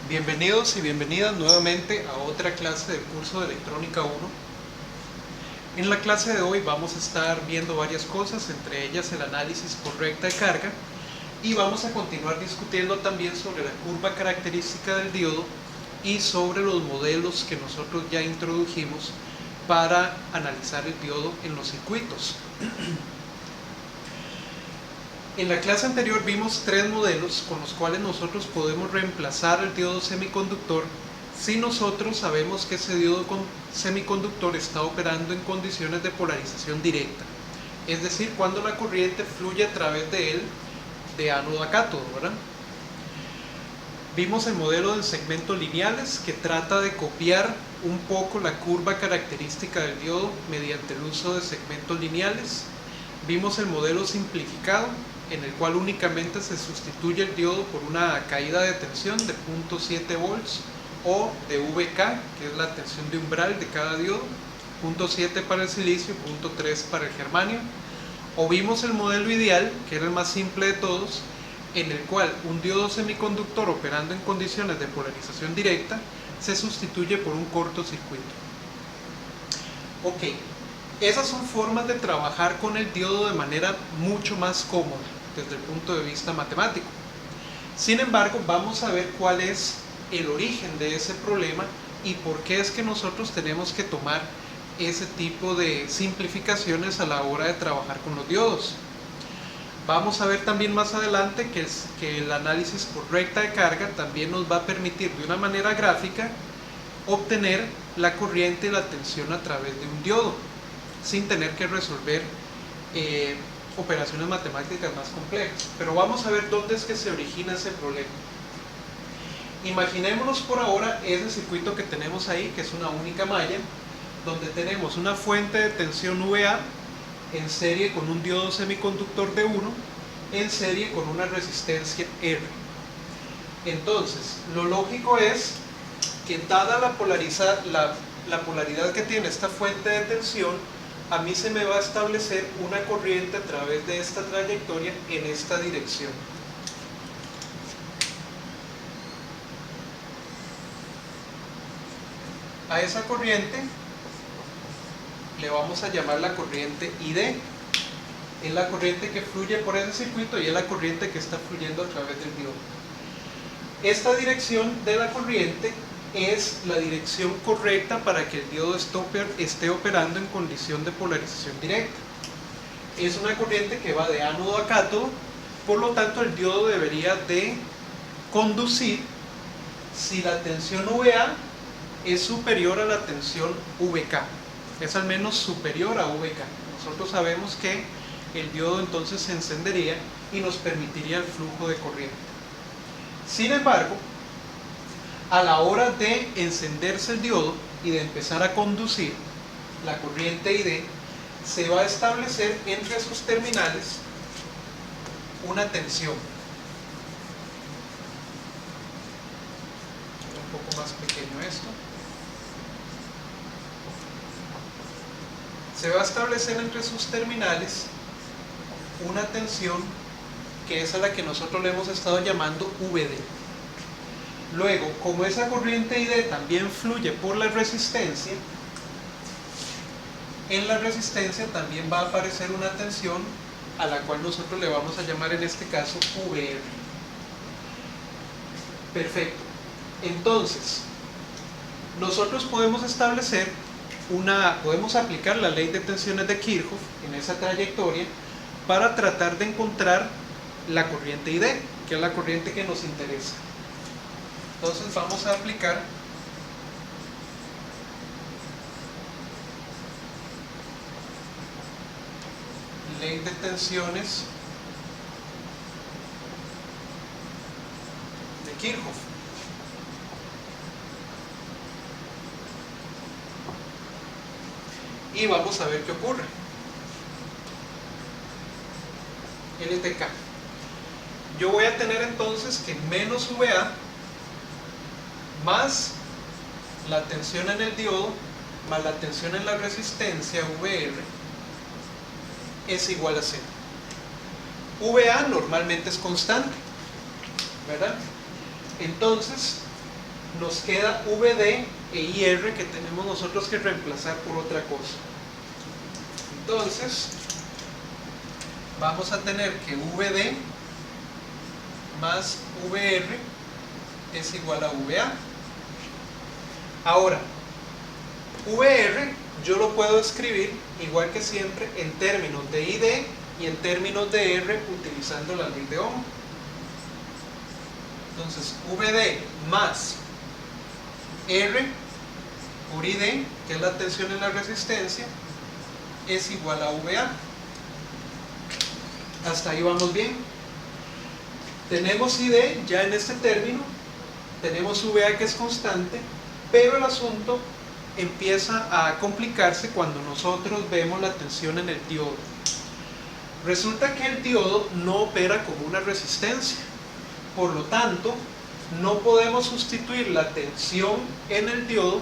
Bienvenidos y bienvenidas nuevamente a otra clase del curso de Electrónica 1. En la clase de hoy vamos a estar viendo varias cosas, entre ellas el análisis por recta de carga, y vamos a continuar discutiendo también sobre la curva característica del diodo y sobre los modelos que nosotros ya introdujimos para analizar el diodo en los circuitos. En la clase anterior vimos tres modelos con los cuales nosotros podemos reemplazar el diodo semiconductor si nosotros sabemos que ese diodo semiconductor está operando en condiciones de polarización directa, es decir, cuando la corriente fluye a través de él de ánodo a cátodo, ¿verdad? Vimos el modelo de segmentos lineales que trata de copiar un poco la curva característica del diodo mediante el uso de segmentos lineales. Vimos el modelo simplificado, en el cual únicamente se sustituye el diodo por una caída de tensión de 0.7 volts o de VK, que es la tensión de umbral de cada diodo, 0.7 para el silicio, 0.3 para el germanio. O vimos el modelo ideal, que era el más simple de todos, en el cual un diodo semiconductor operando en condiciones de polarización directa se sustituye por un cortocircuito. Ok, esas son formas de trabajar con el diodo de manera mucho más cómoda desde el punto de vista matemático. Sin embargo, vamos a ver cuál es el origen de ese problema y por qué es que nosotros tenemos que tomar ese tipo de simplificaciones a la hora de trabajar con los diodos. Vamos a ver también más adelante que el análisis por recta de carga también nos va a permitir de una manera gráfica obtener la corriente y la tensión a través de un diodo sin tener que resolver operaciones matemáticas más complejas. Pero vamos a ver dónde es que se origina ese problema. Imaginémonos por ahora ese circuito que tenemos ahí, que es una única malla, donde tenemos una fuente de tensión VA en serie con un diodo semiconductor de 1, en serie con una resistencia R. Entonces, lo lógico es que dada la polaridad que tiene esta fuente de tensión, a mí se me va a establecer una corriente a través de esta trayectoria en esta dirección. A esa corriente le vamos a llamar la corriente ID. Es la corriente que fluye por ese circuito y es la corriente que está fluyendo a través del diodo. Esta dirección de la corriente es la dirección correcta para que el diodo esté operando en condición de polarización directa. Es una corriente que va de ánodo a cátodo, por lo tanto el diodo debería de conducir si la tensión VA es superior a la tensión VK, es al menos superior a VK. Nosotros sabemos que el diodo entonces se encendería y nos permitiría el flujo de corriente. Sin embargo, a la hora de encenderse el diodo y de empezar a conducir, la corriente ID se va a establecer entre sus terminales una tensión. Un poco más pequeño esto. Se va a establecer entre sus terminales una tensión que es a la que nosotros le hemos estado llamando VD. Luego, como esa corriente ID también fluye por la resistencia, en la resistencia también va a aparecer una tensión a la cual nosotros le vamos a llamar en este caso VR. Perfecto. Entonces, nosotros podemos establecer podemos aplicar la ley de tensiones de Kirchhoff en esa trayectoria para tratar de encontrar la corriente ID, que es la corriente que nos interesa. Entonces vamos a aplicar ley de tensiones de Kirchhoff. Y vamos a ver qué ocurre. LTK. Yo voy a tener entonces que menos VA más la tensión en el diodo más la tensión en la resistencia VR es igual a 0. VA normalmente es constante, ¿verdad? Entonces, nos queda VD e IR que tenemos nosotros que reemplazar por otra cosa. Entonces, vamos a tener que VD más VR es igual a VA. Ahora, VR yo lo puedo escribir igual que siempre en términos de ID y en términos de R utilizando la ley de Ohm. Entonces, VD más R por ID, que es la tensión en la resistencia, es igual a VA. Hasta ahí vamos bien. Tenemos ID ya en este término, tenemos VA que es constante, pero el asunto empieza a complicarse cuando nosotros vemos la tensión en el diodo. Resulta que el diodo no opera como una resistencia, por lo tanto no podemos sustituir la tensión en el diodo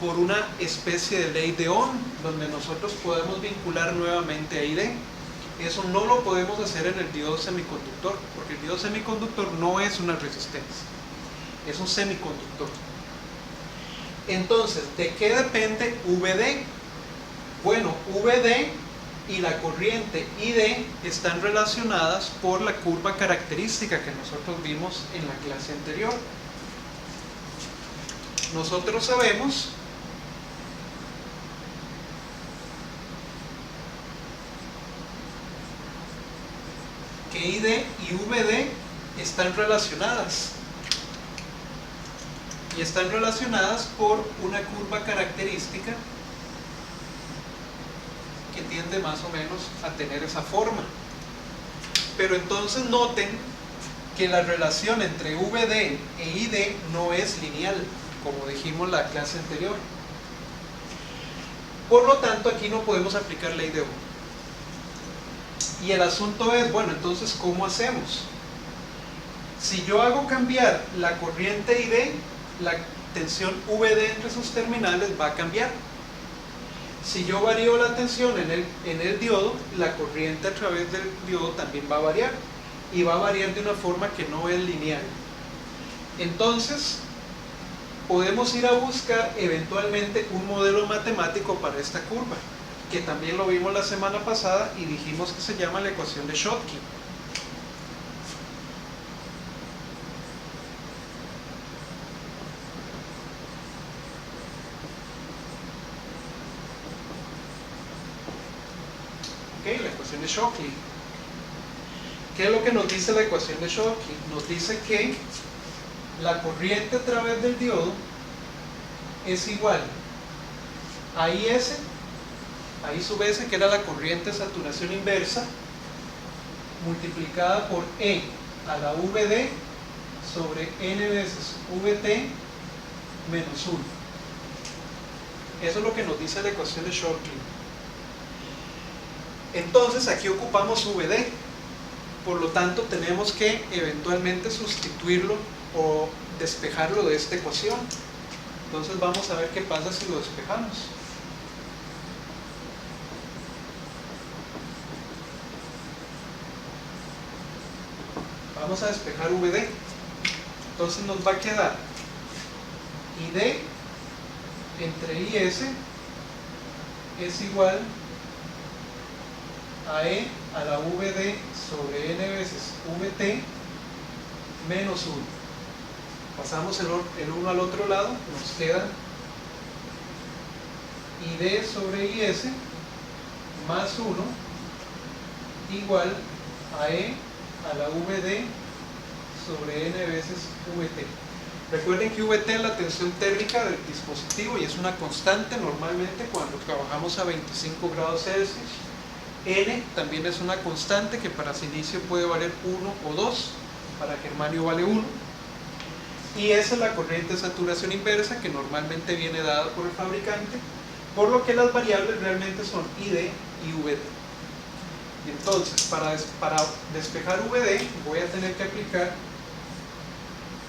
por una especie de ley de Ohm donde nosotros podemos vincular nuevamente a ID. Eso no lo podemos hacer en el diodo semiconductor, porque el diodo semiconductor no es una resistencia, es un semiconductor. Entonces, ¿de qué depende VD? Bueno, VD y la corriente ID están relacionadas por la curva característica que nosotros vimos en la clase anterior. Nosotros sabemos que ID y VD están relacionadas. Y están relacionadas por una curva característica que tiende más o menos a tener esa forma. Pero entonces noten que la relación entre VD e ID no es lineal, como dijimos en la clase anterior. Por lo tanto, aquí no podemos aplicar ley de Ohm. Y el asunto es, bueno, entonces, ¿cómo hacemos? Si yo hago cambiar la corriente ID, la tensión VD entre sus terminales va a cambiar. Si yo varío la tensión en el diodo, la corriente a través del diodo también va a variar. Y va a variar de una forma que no es lineal. Entonces, podemos ir a buscar eventualmente un modelo matemático para esta curva, que también lo vimos la semana pasada y dijimos que se llama la ecuación de Schottky. La ecuación de Schottky. ¿Qué es lo que nos dice la ecuación de Schottky? Nos dice que la corriente a través del diodo es igual a IS, a I sub S, que era la corriente de saturación inversa, multiplicada por E a la VD sobre N veces VT menos 1. Eso es lo que nos dice la ecuación de Schottky. Entonces aquí ocupamos VD, por lo tanto tenemos que eventualmente sustituirlo o despejarlo de esta ecuación. Entonces vamos a ver qué pasa si lo despejamos. Vamos a despejar VD. Entonces nos va a quedar ID entre IS es igual a E a la VD sobre N veces VT menos 1. Pasamos el 1 al otro lado, nos queda ID sobre IS más 1 igual a E a la VD sobre N veces VT. Recuerden que VT es la tensión térmica del dispositivo y es una constante normalmente cuando trabajamos a 25 grados Celsius. N también es una constante que para silicio puede valer 1 o 2, para germanio vale 1. Y esa es la corriente de saturación inversa que normalmente viene dada por el fabricante, por lo que las variables realmente son ID y VD. Y entonces, para despejar VD, voy a tener que aplicar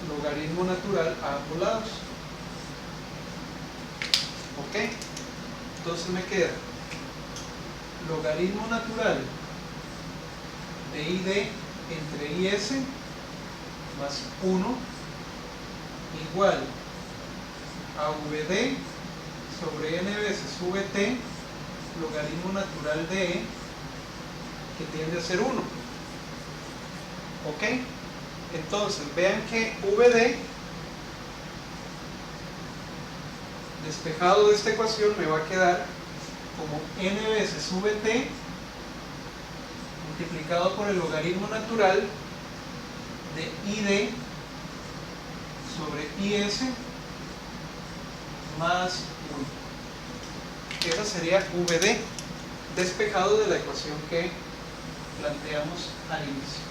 logaritmo natural a ambos lados. ¿Ok? Entonces me queda logaritmo natural de ID entre IS más 1 igual a VD sobre n veces VT, logaritmo natural de E, que tiende a ser 1. ¿Ok? Entonces, vean que VD, despejado de esta ecuación, me va a quedar como n veces VT multiplicado por el logaritmo natural de ID sobre IS más 1. Esa sería VD, despejado de la ecuación que planteamos al inicio.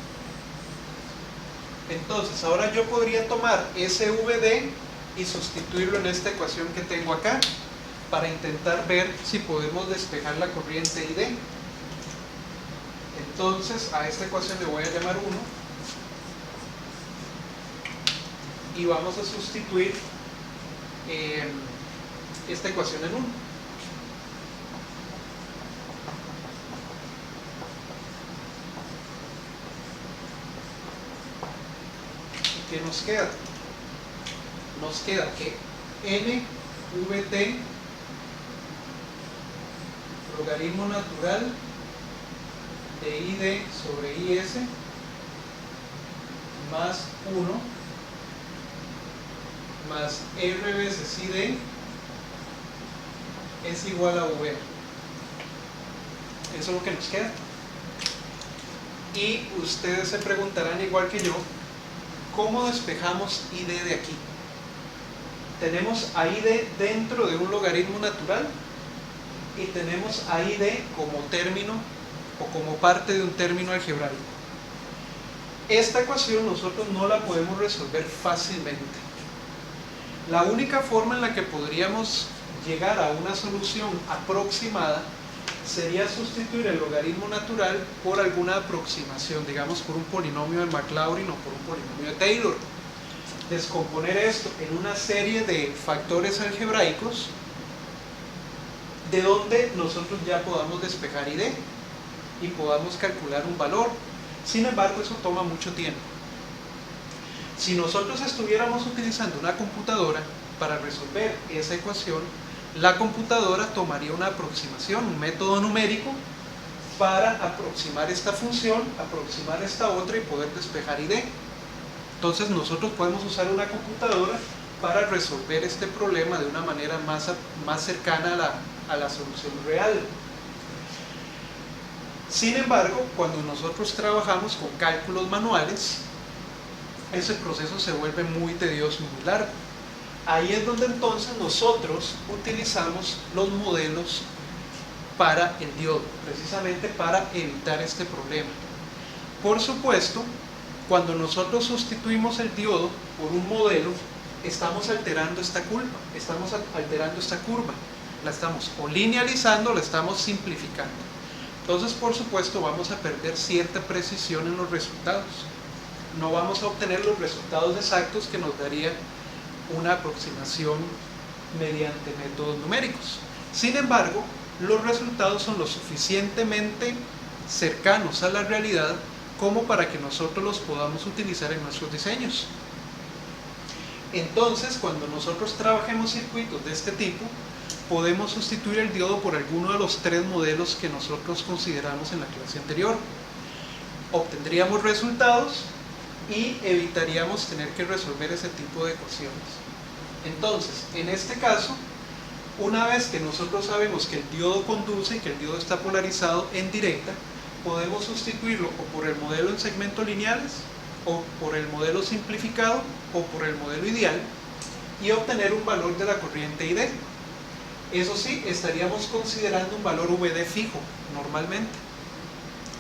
Entonces, ahora yo podría tomar ese VD y sustituirlo en esta ecuación que tengo acá para intentar ver si podemos despejar la corriente ID. Entonces, a esta ecuación le voy a llamar 1 y vamos a sustituir esta ecuación en 1. ¿Qué nos queda? Nos queda que nVt logaritmo natural de id sobre is más 1 más r veces id es igual a v. Eso es lo que nos queda. Y ustedes se preguntarán, igual que yo, ¿cómo despejamos id de aquí? Tenemos a id dentro de un logaritmo natural y tenemos a id como término o como parte de un término algebraico. Esta ecuación nosotros no la podemos resolver fácilmente. La única forma en la que podríamos llegar a una solución aproximada sería sustituir el logaritmo natural por alguna aproximación, digamos por un polinomio de Maclaurin o por un polinomio de Taylor. Descomponer esto en una serie de factores algebraicos de donde nosotros ya podamos despejar id y podamos calcular un valor. Sin embargo, eso toma mucho tiempo. Si nosotros estuviéramos utilizando una computadora para resolver esa ecuación, la computadora tomaría una aproximación, un método numérico para aproximar esta función, aproximar esta otra y poder despejar id. Entonces nosotros podemos usar una computadora para resolver este problema de una manera más cercana a la solución real. Sin embargo, cuando nosotros trabajamos con cálculos manuales, ese proceso se vuelve muy tedioso y muy largo. Ahí es donde entonces nosotros utilizamos los modelos para el diodo, precisamente para evitar este problema. Por supuesto, cuando nosotros sustituimos el diodo por un modelo, estamos alterando esta curva, la estamos o linealizando o la estamos simplificando. Entonces, por supuesto, vamos a perder cierta precisión en los resultados. No vamos a obtener los resultados exactos que nos daría una aproximación mediante métodos numéricos. Sin embargo, los resultados son lo suficientemente cercanos a la realidad como para que nosotros los podamos utilizar en nuestros diseños. Entonces, cuando nosotros trabajemos circuitos de este tipo, podemos sustituir el diodo por alguno de los tres modelos que nosotros consideramos en la clase anterior. Obtendríamos resultados y evitaríamos tener que resolver ese tipo de ecuaciones. Entonces, en este caso, una vez que nosotros sabemos que el diodo conduce y que el diodo está polarizado en directa, podemos sustituirlo o por el modelo en segmentos lineales, o por el modelo simplificado, o por el modelo ideal, y obtener un valor de la corriente ID. Eso sí, estaríamos considerando un valor VD fijo, normalmente,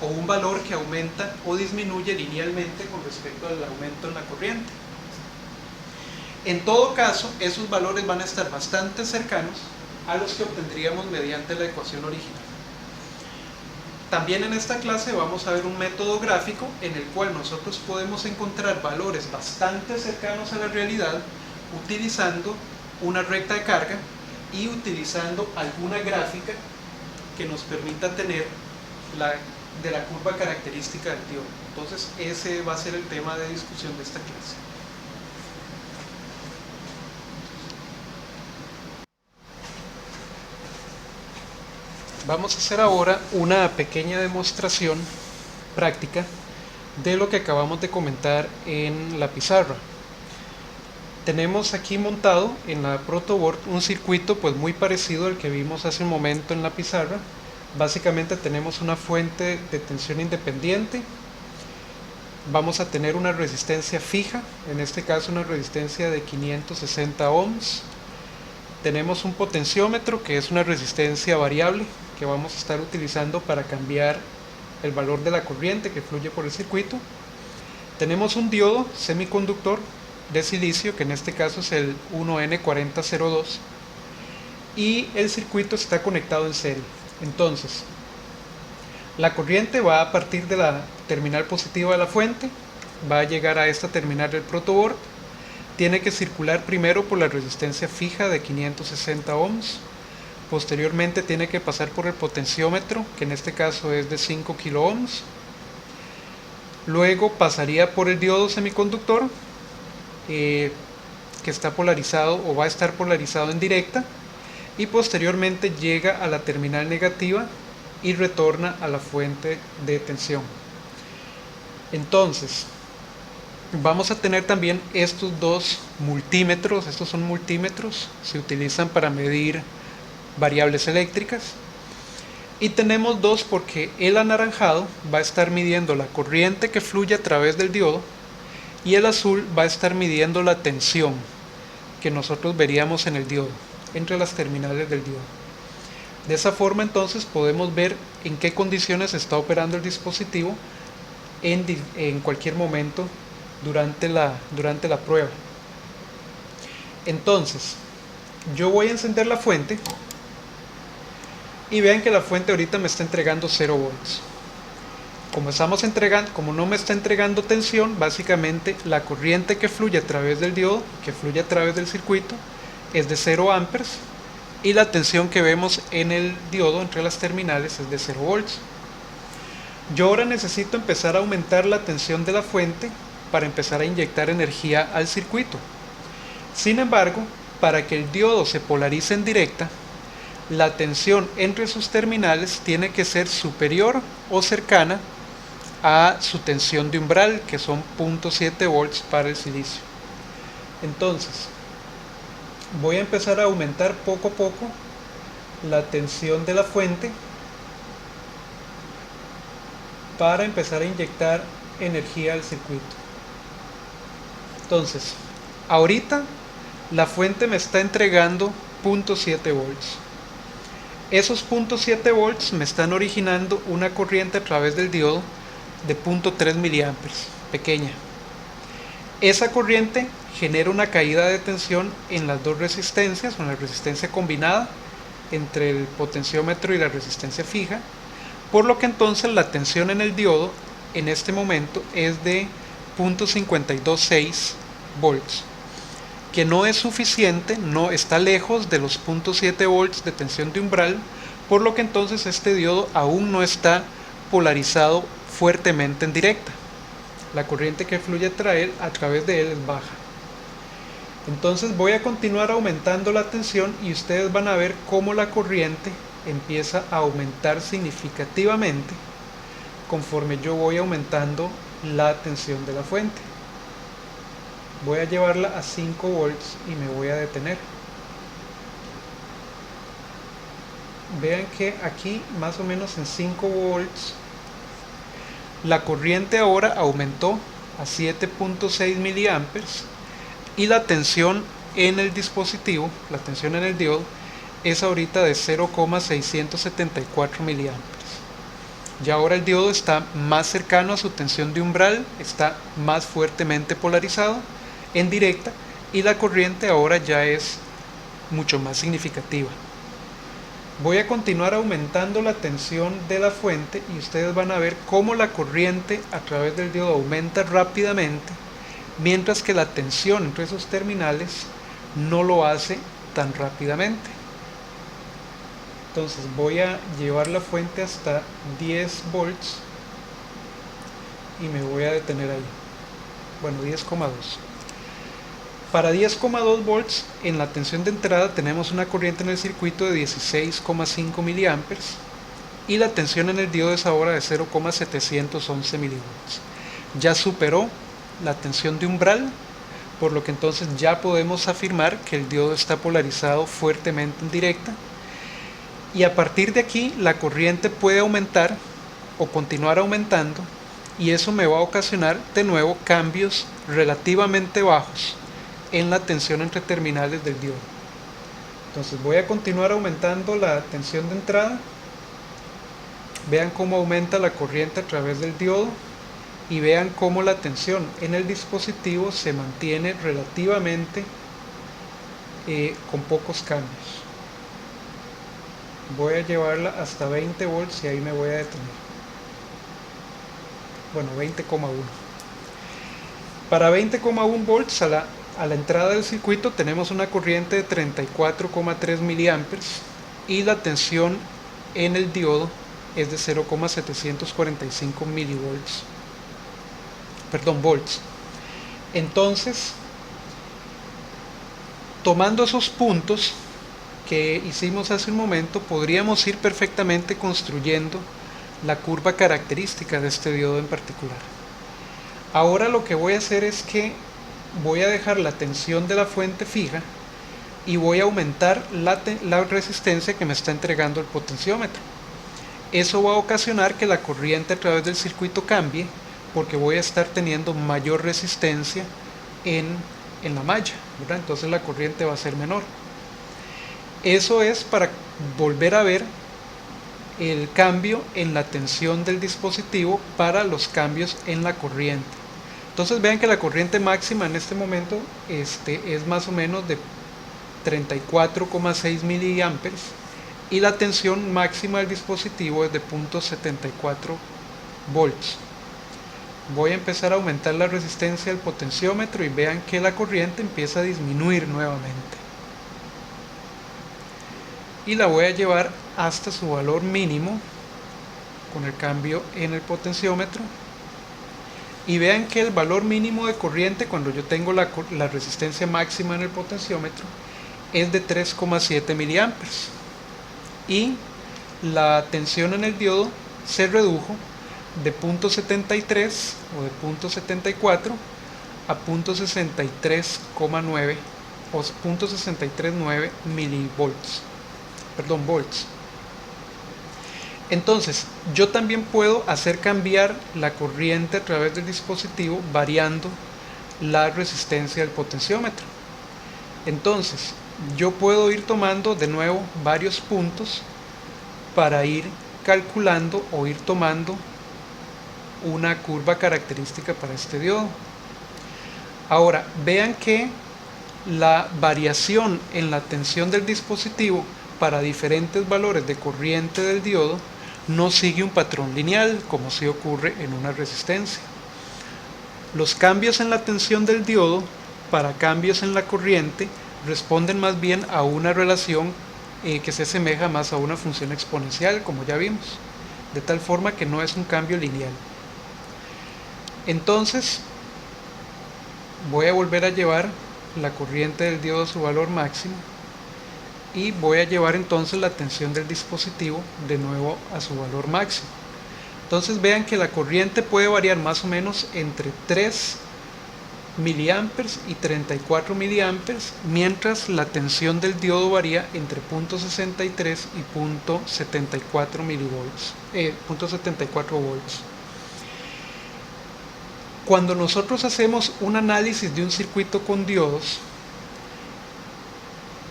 o un valor que aumenta o disminuye linealmente con respecto al aumento en la corriente. En todo caso, esos valores van a estar bastante cercanos a los que obtendríamos mediante la ecuación original. También en esta clase vamos a ver un método gráfico en el cual nosotros podemos encontrar valores bastante cercanos a la realidad utilizando una recta de carga y utilizando alguna gráfica que nos permita tener de la curva característica del diodo. Entonces ese va a ser el tema de discusión de esta clase. Vamos a hacer ahora una pequeña demostración práctica de lo que acabamos de comentar en la pizarra. Tenemos aquí montado en la protoboard un circuito pues muy parecido al que vimos hace un momento en la pizarra. Básicamente tenemos una fuente de tensión independiente. Vamos a tener una resistencia fija, en este caso una resistencia de 560 ohms. Tenemos un potenciómetro que es una resistencia variable que vamos a estar utilizando para cambiar el valor de la corriente que fluye por el circuito. Tenemos un diodo semiconductor de silicio, que en este caso es el 1N4002, y el circuito está conectado en serie. Entonces, la corriente va a partir de la terminal positiva de la fuente, va a llegar a esta terminal del protoboard, tiene que circular primero por la resistencia fija de 560 ohms, posteriormente tiene que pasar por el potenciómetro, que en este caso es de 5 kilo ohms, luego pasaría por el diodo semiconductor, que está polarizado o va a estar polarizado en directa, y posteriormente llega a la terminal negativa y retorna a la fuente de tensión. Entonces, vamos a tener también estos dos multímetros. Estos son multímetros, se utilizan para medir variables eléctricas, y tenemos dos porque el anaranjado va a estar midiendo la corriente que fluye a través del diodo y el azul va a estar midiendo la tensión que nosotros veríamos en el diodo, entre las terminales del diodo. De esa forma entonces podemos ver en qué condiciones está operando el dispositivo en cualquier momento durante la prueba. Entonces, yo voy a encender la fuente y vean que la fuente ahorita me está entregando 0 volts. Como no me está entregando tensión, básicamente la corriente que fluye a través del diodo, que fluye a través del circuito, es de 0 amperes, y la tensión que vemos en el diodo entre las terminales es de 0 volts. Yo ahora necesito empezar a aumentar la tensión de la fuente para empezar a inyectar energía al circuito. Sin embargo, para que el diodo se polarice en directa, la tensión entre sus terminales tiene que ser superior o cercana a su tensión de umbral, que son 0.7 volts para el silicio. Entonces, voy a empezar a aumentar poco a poco la tensión de la fuente para empezar a inyectar energía al circuito. Entonces, ahorita la fuente me está entregando 0.7 volts. Esos 0.7 volts me están originando una corriente a través del diodo de 0.3 miliamperes, pequeña. Esa corriente genera una caída de tensión en las dos resistencias, en la resistencia combinada entre el potenciómetro y la resistencia fija, por lo que entonces la tensión en el diodo en este momento es de 0.526 volts, que no es suficiente, no está lejos de los 0.7 volts de tensión de umbral, por lo que entonces este diodo aún no está polarizado fuertemente en directa. La corriente que fluye a través de él es baja. Entonces voy a continuar aumentando la tensión y ustedes van a ver cómo la corriente empieza a aumentar significativamente conforme yo voy aumentando la tensión de la fuente. Voy a llevarla a 5 volts y me voy a detener. Vean que aquí más o menos en 5 volts la corriente ahora aumentó a 7.6 miliamperes y la tensión en el dispositivo, la tensión en el diodo, es ahorita de 0,674 miliamperes. Ya ahora el diodo está más cercano a su tensión de umbral, está más fuertemente polarizado en directa y la corriente ahora ya es mucho más significativa. Voy a continuar aumentando la tensión de la fuente y ustedes van a ver cómo la corriente a través del diodo aumenta rápidamente, mientras que la tensión entre esos terminales no lo hace tan rápidamente. Entonces voy a llevar la fuente hasta 10 volts y me voy a detener ahí. Bueno, 10,2. Para 10,2 volts en la tensión de entrada tenemos una corriente en el circuito de 16,5 miliamperes y la tensión en el diodo es ahora de 0,711 milivolts. Ya superó la tensión de umbral, por lo que entonces ya podemos afirmar que el diodo está polarizado fuertemente en directa, y a partir de aquí la corriente puede aumentar o continuar aumentando, y eso me va a ocasionar de nuevo cambios relativamente bajos en la tensión entre terminales del diodo. Entonces voy a continuar aumentando la tensión de entrada. Vean cómo aumenta la corriente a través del diodo y vean cómo la tensión en el dispositivo se mantiene relativamente con pocos cambios. Voy a llevarla hasta 20 volts y ahí me voy a detener. Bueno, 20,1. Para 20,1 volts a la entrada del circuito tenemos una corriente de 34,3 miliamperes y la tensión en el diodo es de 0,745 milivolts. Volts. Entonces, tomando esos puntos que hicimos hace un momento, podríamos ir perfectamente construyendo la curva característica de este diodo en particular. Ahora lo que voy a hacer es que voy a dejar la tensión de la fuente fija y voy a aumentar la resistencia que me está entregando el potenciómetro. Eso va a ocasionar que la corriente a través del circuito cambie, porque voy a estar teniendo mayor resistencia en la malla, ¿verdad? Entonces la corriente va a ser menor. Eso es para volver a ver el cambio en la tensión del dispositivo para los cambios en la corriente. Entonces vean que la corriente máxima en este momento es más o menos de 34,6 miliamperes y la tensión máxima del dispositivo es de 0,74 volts. Voy a empezar a aumentar la resistencia del potenciómetro y vean que la corriente empieza a disminuir nuevamente. Y la voy a llevar hasta su valor mínimo con el cambio en el potenciómetro. Y vean que el valor mínimo de corriente cuando yo tengo la resistencia máxima en el potenciómetro es de 3,7 miliamperes. Y la tensión en el diodo se redujo de 0,73 o de 0,74 a 0,639 o 0,639 milivolts. Volts. Entonces, yo también puedo hacer cambiar la corriente a través del dispositivo variando la resistencia del potenciómetro. Entonces, yo puedo ir tomando de nuevo varios puntos para ir calculando o ir tomando una curva característica para este diodo. Ahora, vean que la variación en la tensión del dispositivo para diferentes valores de corriente del diodo no sigue un patrón lineal como sí ocurre en una resistencia. Los cambios en la tensión del diodo para cambios en la corriente responden más bien a una relación que se asemeja más a una función exponencial, como ya vimos, de tal forma que no es un cambio lineal. Entonces voy a volver a llevar la corriente del diodo a su valor máximo y voy a llevar entonces la tensión del dispositivo de nuevo a su valor máximo. Entonces vean que la corriente puede variar más o menos entre 3 miliamperes y 34 miliamperes, mientras la tensión del diodo varía entre 0,63 y 0,74 milivolts, 0,74 volts. Cuando nosotros hacemos un análisis de un circuito con diodos,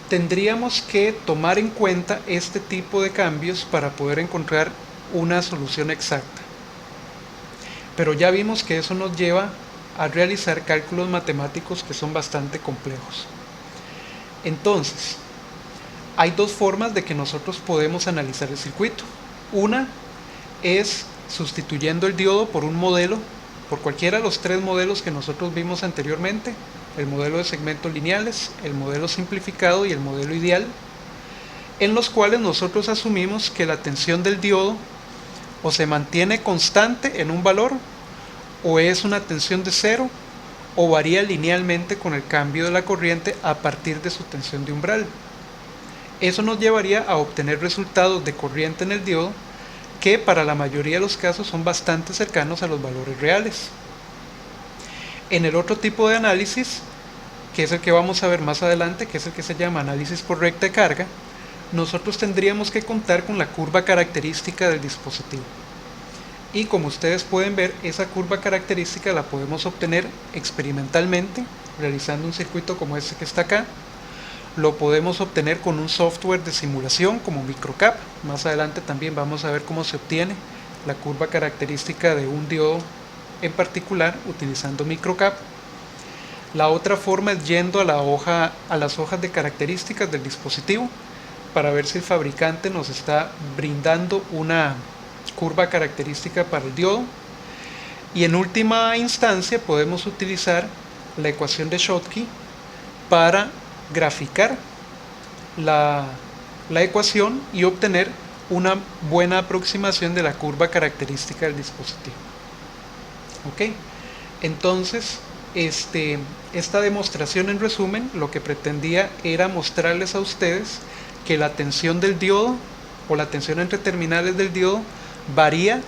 tendríamos que tomar en cuenta este tipo de cambios para poder encontrar una solución exacta. Pero ya vimos que eso nos lleva a realizar cálculos matemáticos que son bastante complejos. Entonces, hay dos formas de que nosotros podemos analizar el circuito. Una es sustituyendo el diodo por un modelo, por cualquiera de los tres modelos que nosotros vimos anteriormente: el modelo de segmentos lineales, el modelo simplificado y el modelo ideal, en los cuales nosotros asumimos que la tensión del diodo o se mantiene constante en un valor, o es una tensión de cero, o varía linealmente con el cambio de la corriente a partir de su tensión de umbral. Eso nos llevaría a obtener resultados de corriente en el diodo que para la mayoría de los casos son bastante cercanos a los valores reales. En el otro tipo de análisis, que es el que vamos a ver más adelante, que es el que se llama análisis por recta de carga, nosotros tendríamos que contar con la curva característica del dispositivo. Y como ustedes pueden ver, esa curva característica la podemos obtener experimentalmente, realizando un circuito como este que está acá. Lo podemos obtener con un software de simulación como Microcap. Más adelante también vamos a ver cómo se obtiene la curva característica de un diodo en particular utilizando Microcap. La otra forma es yendo a las hojas de características del dispositivo para ver si el fabricante nos está brindando una curva característica para el diodo. Y en última instancia podemos utilizar la ecuación de Schottky para graficar la ecuación y obtener una buena aproximación de la curva característica del dispositivo. Ok, entonces esta demostración, en resumen, lo que pretendía era mostrarles a ustedes que la tensión del diodo o la tensión entre terminales del diodo varía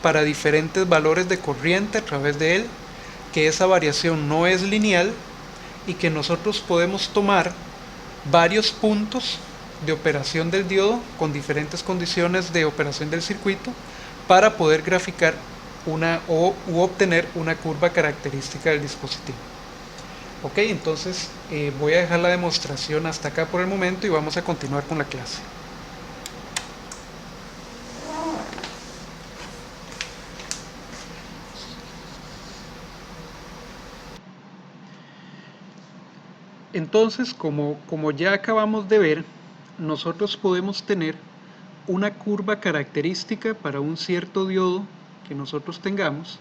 para diferentes valores de corriente a través de él, que esa variación no es lineal y que nosotros podemos tomar varios puntos de operación del diodo con diferentes condiciones de operación del circuito para poder graficar u obtener una curva característica del dispositivo. Ok, entonces voy a dejar la demostración hasta acá por el momento y vamos a continuar con la clase. Entonces, como ya acabamos de ver, nosotros podemos tener una curva característica para un cierto diodo que nosotros tengamos,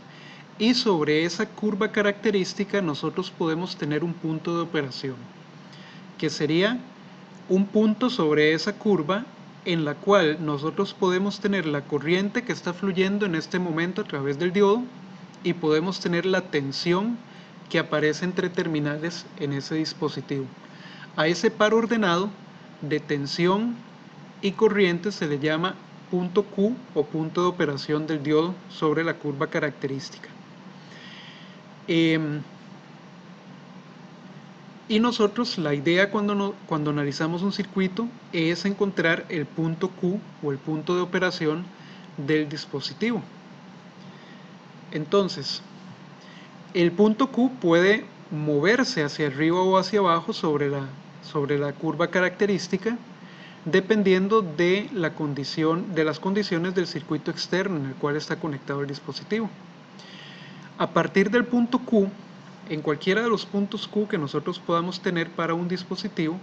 y sobre esa curva característica nosotros podemos tener un punto de operación, que sería un punto sobre esa curva en la cual nosotros podemos tener la corriente que está fluyendo en este momento a través del diodo y podemos tener la tensión que aparece entre terminales en ese dispositivo. A ese par ordenado de tensión y corriente se le llama punto Q o punto de operación del diodo sobre la curva característica. Y nosotros, la idea cuando analizamos un circuito es encontrar el punto Q o el punto de operación del dispositivo. Entonces, el punto Q puede moverse hacia arriba o hacia abajo sobre la curva característica, dependiendo de las condiciones del circuito externo en el cual está conectado el dispositivo. A partir del punto Q, en cualquiera de los puntos Q que nosotros podamos tener para un dispositivo,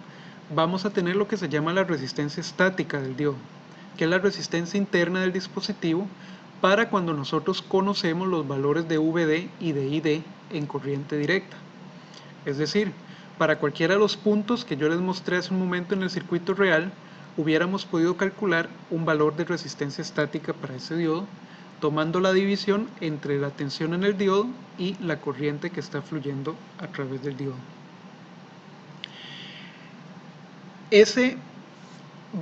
vamos a tener lo que se llama la resistencia estática del diodo, que es la resistencia interna del dispositivo para cuando nosotros conocemos los valores de VD y de ID en corriente directa. Es decir, para cualquiera de los puntos que yo les mostré hace un momento en el circuito real, hubiéramos podido calcular un valor de resistencia estática para ese diodo, tomando la división entre la tensión en el diodo y la corriente que está fluyendo a través del diodo. Ese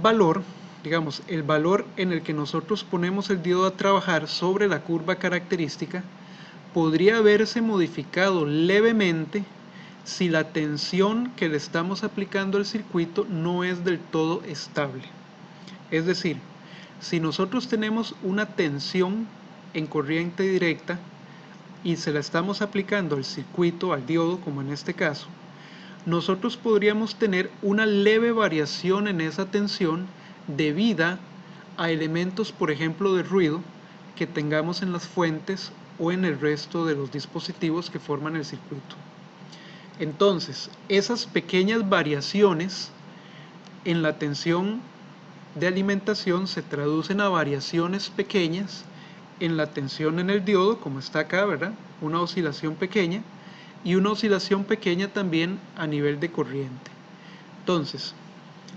valor, digamos, el valor en el que nosotros ponemos el diodo a trabajar sobre la curva característica, podría verse modificado levemente si la tensión que le estamos aplicando al circuito no es del todo estable. Es decir, si nosotros tenemos una tensión en corriente directa y se la estamos aplicando al circuito, al diodo, como en este caso, nosotros podríamos tener una leve variación en esa tensión debida a elementos, por ejemplo, de ruido que tengamos en las fuentes o en el resto de los dispositivos que forman el circuito. Entonces, esas pequeñas variaciones en la tensión de alimentación se traducen a variaciones pequeñas en la tensión en el diodo, como está acá, ¿verdad? Una oscilación pequeña, y una oscilación pequeña también a nivel de corriente. Entonces,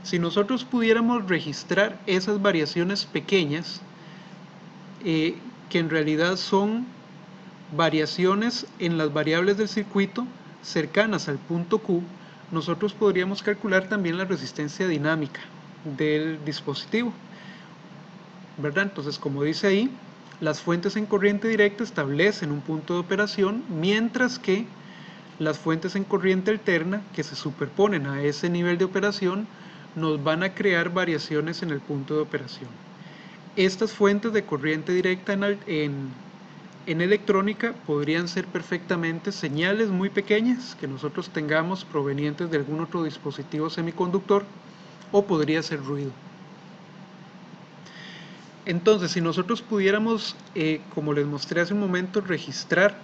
si nosotros pudiéramos registrar esas variaciones pequeñas, que en realidad son variaciones en las variables del circuito cercanas al punto Q, nosotros podríamos calcular también la resistencia dinámica del dispositivo. ¿verdad? Entonces, como dice ahí, las fuentes en corriente directa establecen un punto de operación, mientras que las fuentes en corriente alterna, que se superponen a ese nivel de operación, nos van a crear variaciones en el punto de operación. Estas fuentes de corriente directa en electrónica podrían ser perfectamente señales muy pequeñas que nosotros tengamos provenientes de algún otro dispositivo semiconductor, o podría ser ruido. Entonces, si nosotros pudiéramos, como les mostré hace un momento, registrar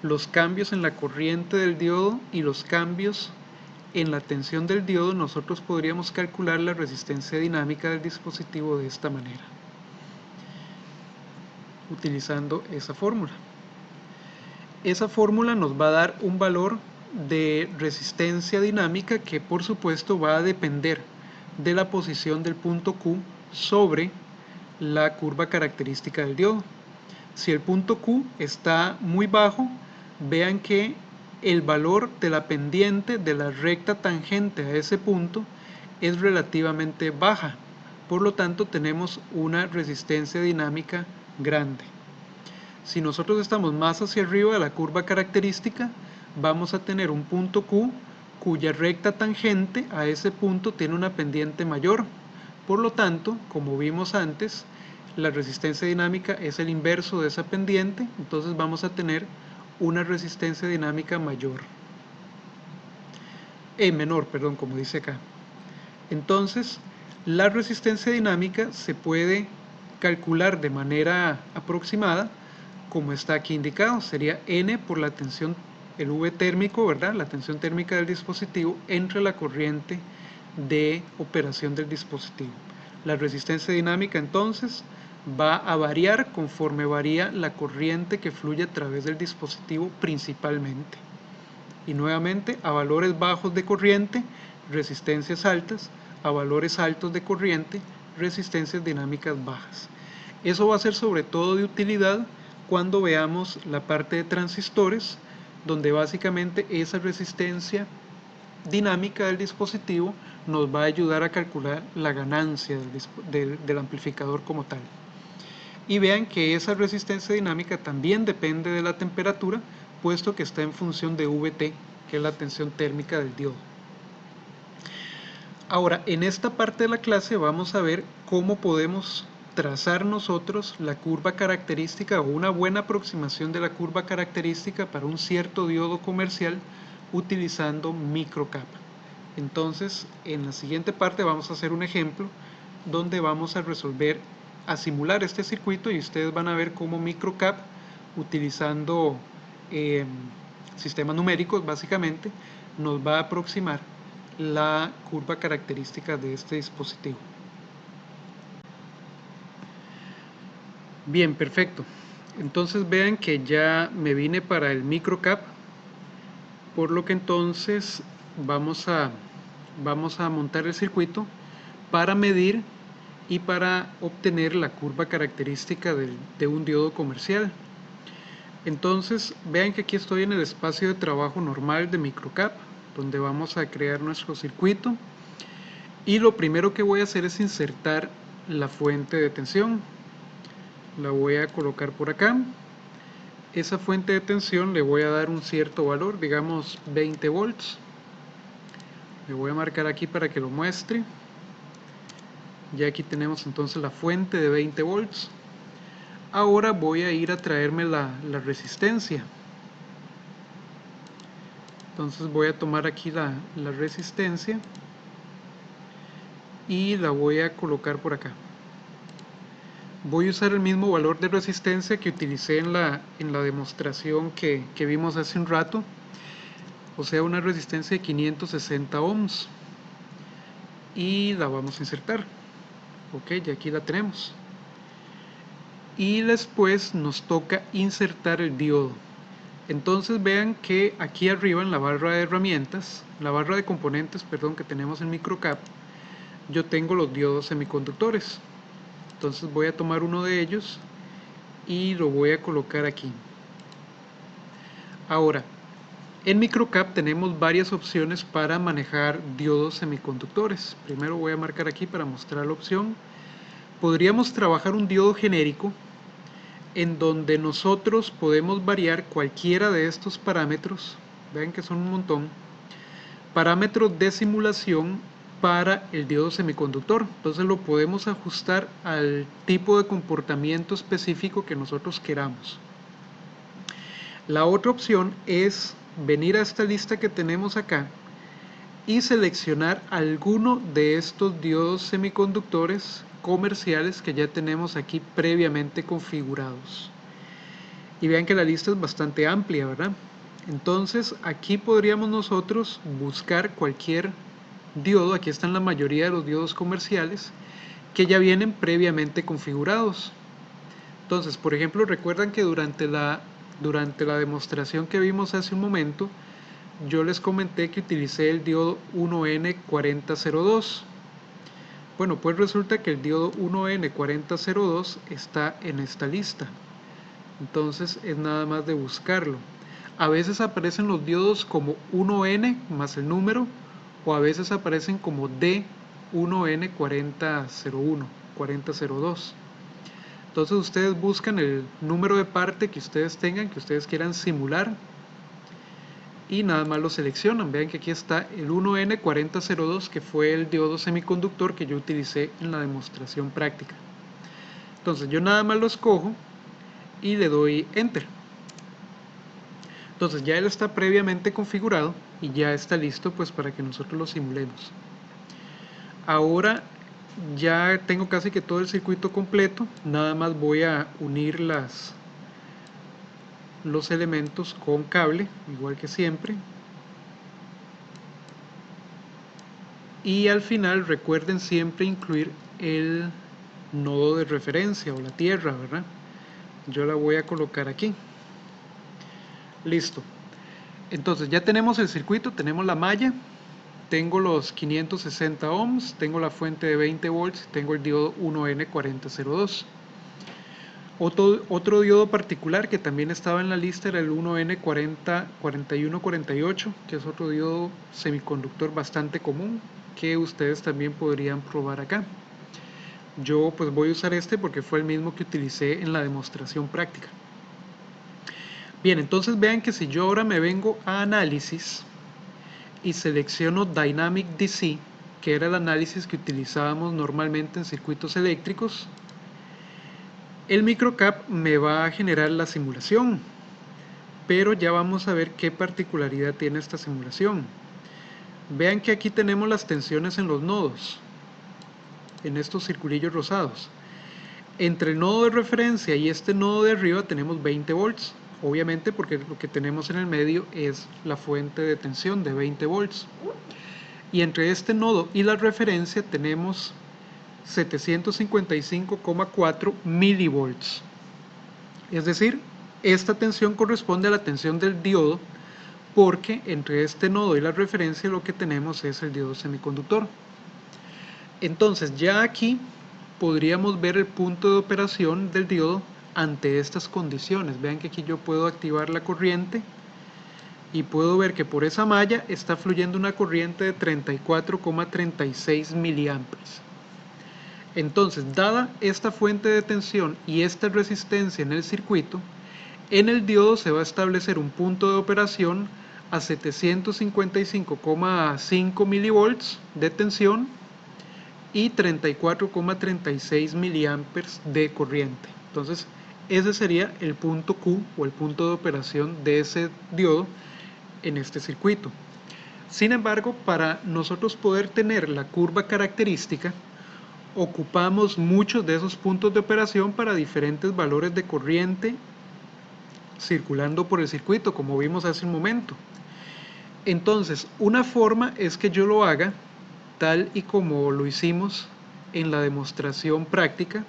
los cambios en la corriente del diodo y los cambios en la tensión del diodo, nosotros podríamos calcular la resistencia dinámica del dispositivo de esta manera, utilizando esa fórmula. Esa fórmula nos va a dar un valor de resistencia dinámica que por supuesto va a depender de la posición del punto Q sobre la curva característica del diodo. Si el punto Q está muy bajo, vean que el valor de la pendiente de la recta tangente a ese punto es relativamente baja, por lo tanto tenemos una resistencia dinámica grande. Si nosotros estamos más hacia arriba de la curva característica, vamos a tener un punto Q cuya recta tangente a ese punto tiene una pendiente mayor. Por lo tanto, como vimos antes, la resistencia dinámica es el inverso de esa pendiente, entonces vamos a tener una resistencia dinámica menor, como dice acá. Entonces, la resistencia dinámica se puede calcular de manera aproximada, como está aquí indicado, sería N por la tensión, el V térmico, ¿verdad? La tensión térmica del dispositivo entre la corriente de operación del dispositivo. La resistencia dinámica entonces va a variar conforme varía la corriente que fluye a través del dispositivo principalmente. Y nuevamente, a valores bajos de corriente, resistencias altas; a valores altos de corriente, resistencias dinámicas bajas. Eso va a ser sobre todo de utilidad cuando veamos la parte de transistores, donde básicamente esa resistencia dinámica del dispositivo nos va a ayudar a calcular la ganancia del amplificador como tal. Y vean que esa resistencia dinámica también depende de la temperatura, puesto que está en función de Vt, que es la tensión térmica del diodo. Ahora, en esta parte de la clase vamos a ver cómo podemos trazar nosotros la curva característica, o una buena aproximación de la curva característica para un cierto diodo comercial utilizando microcap. Entonces, en la siguiente parte vamos a hacer un ejemplo donde vamos a simular este circuito, y ustedes van a ver cómo microcap, utilizando sistemas numéricos básicamente, nos va a aproximar la curva característica de este dispositivo. Bien, perfecto. Entonces vean que ya me vine para el microcap, por lo que entonces vamos a montar el circuito para medir y para obtener la curva característica de un diodo comercial. Entonces vean que aquí estoy en el espacio de trabajo normal de microcap, donde vamos a crear nuestro circuito, y lo primero que voy a hacer es insertar la fuente de tensión. La voy a colocar por acá. Esa fuente de tensión le voy a dar un cierto valor, digamos 20 volts. Le voy a marcar aquí para que lo muestre. Ya aquí tenemos entonces la fuente de 20 volts. Ahora voy a ir a traerme la resistencia. Entonces voy a tomar aquí la resistencia y la voy a colocar por acá. Voy a usar el mismo valor de resistencia que utilicé en la demostración que vimos hace un rato, o sea, una resistencia de 560 ohms, y la vamos a insertar. Ok, ya aquí la tenemos. Y después nos toca insertar el diodo. Entonces vean que aquí arriba en la barra de herramientas, la barra de componentes, que tenemos en microcap, yo tengo los diodos semiconductores. Entonces voy a tomar uno de ellos y lo voy a colocar aquí. Ahora, en microcap tenemos varias opciones para manejar diodos semiconductores. Primero voy a marcar aquí para mostrar la opción. podríamos trabajar un diodo genérico en donde nosotros podemos variar cualquiera de estos parámetros, vean que son un montón, parámetros de simulación para el diodo semiconductor. Entonces lo podemos ajustar al tipo de comportamiento específico que nosotros queramos. La otra opción es venir a esta lista que tenemos acá y seleccionar alguno de estos diodos semiconductores comerciales que ya tenemos aquí previamente configurados. Y vean que la lista es bastante amplia, ¿verdad? Entonces aquí podríamos nosotros buscar cualquier diodo. Aquí están la mayoría de los diodos comerciales que ya vienen previamente configurados. Entonces, por ejemplo, recuerdan que durante la demostración que vimos hace un momento, yo les comenté que utilicé el diodo 1N4002. Bueno, pues resulta que el diodo 1N4002 está en esta lista. Entonces es nada más de buscarlo. A veces aparecen los diodos como 1N más el número, o a veces aparecen como D1N4001, 4002. Entonces ustedes buscan el número de parte que ustedes tengan, que ustedes quieran simular, y nada más lo seleccionan. Vean que aquí está el 1N4002, que fue el diodo semiconductor que yo utilicé en la demostración práctica. Entonces yo nada más lo escojo y le doy Enter. Entonces ya él está previamente configurado y ya está listo pues para que nosotros lo simulemos. Ahora ya tengo casi que todo el circuito completo, nada más voy a unir los elementos con cable, igual que siempre. Y al final recuerden siempre incluir el nodo de referencia o la tierra, ¿verdad? Yo la voy a colocar aquí. Listo. Entonces ya tenemos el circuito, tenemos la malla, tengo los 560 ohms, tengo la fuente de 20 volts, tengo el diodo 1N4002. Otro diodo particular que también estaba en la lista era el 1N4148, que es otro diodo semiconductor bastante común que ustedes también podrían probar acá. Yo pues voy a usar este porque fue el mismo que utilicé en la demostración práctica. Bien, entonces vean que si yo ahora me vengo a análisis y selecciono Dynamic DC, que era el análisis que utilizábamos normalmente en circuitos eléctricos, el microcap me va a generar la simulación, pero ya vamos a ver qué particularidad tiene esta simulación. Vean que aquí tenemos las tensiones en los nodos, en estos circulillos rosados. Entre el nodo de referencia y este nodo de arriba tenemos 20 volts, obviamente porque lo que tenemos en el medio es la fuente de tensión de 20 volts. Y entre este nodo y la referencia tenemos 755,4 milivolts. Es decir, esta tensión corresponde a la tensión del diodo, porque entre este nodo y la referencia lo que tenemos es el diodo semiconductor. Entonces ya aquí podríamos ver el punto de operación del diodo ante estas condiciones. Vean que aquí yo puedo activar la corriente y puedo ver que por esa malla está fluyendo una corriente de 34,36 miliamperes. Entonces, dada esta fuente de tensión y esta resistencia en el circuito, en el diodo se va a establecer un punto de operación a 755,5 milivolts de tensión y 34,36 miliamperes de corriente. Entonces, ese sería el punto Q o el punto de operación de ese diodo en este circuito. Sin embargo, para nosotros poder tener la curva característica, ocupamos muchos de esos puntos de operación para diferentes valores de corriente circulando por el circuito, como vimos hace un momento. Entonces, una forma es que yo lo haga tal y como lo hicimos en la demostración práctica,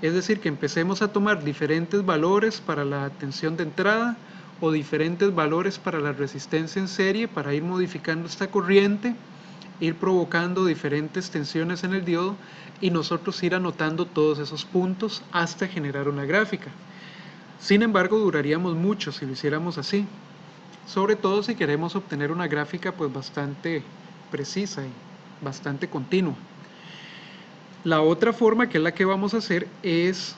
es decir, que empecemos a tomar diferentes valores para la tensión de entrada o diferentes valores para la resistencia en serie para ir modificando esta corriente, ir provocando diferentes tensiones en el diodo y nosotros ir anotando todos esos puntos hasta generar una gráfica. Sin embargo, duraríamos mucho si lo hiciéramos así, sobre todo si queremos obtener una gráfica pues bastante precisa y bastante continua. La otra forma, que es la que vamos a hacer, es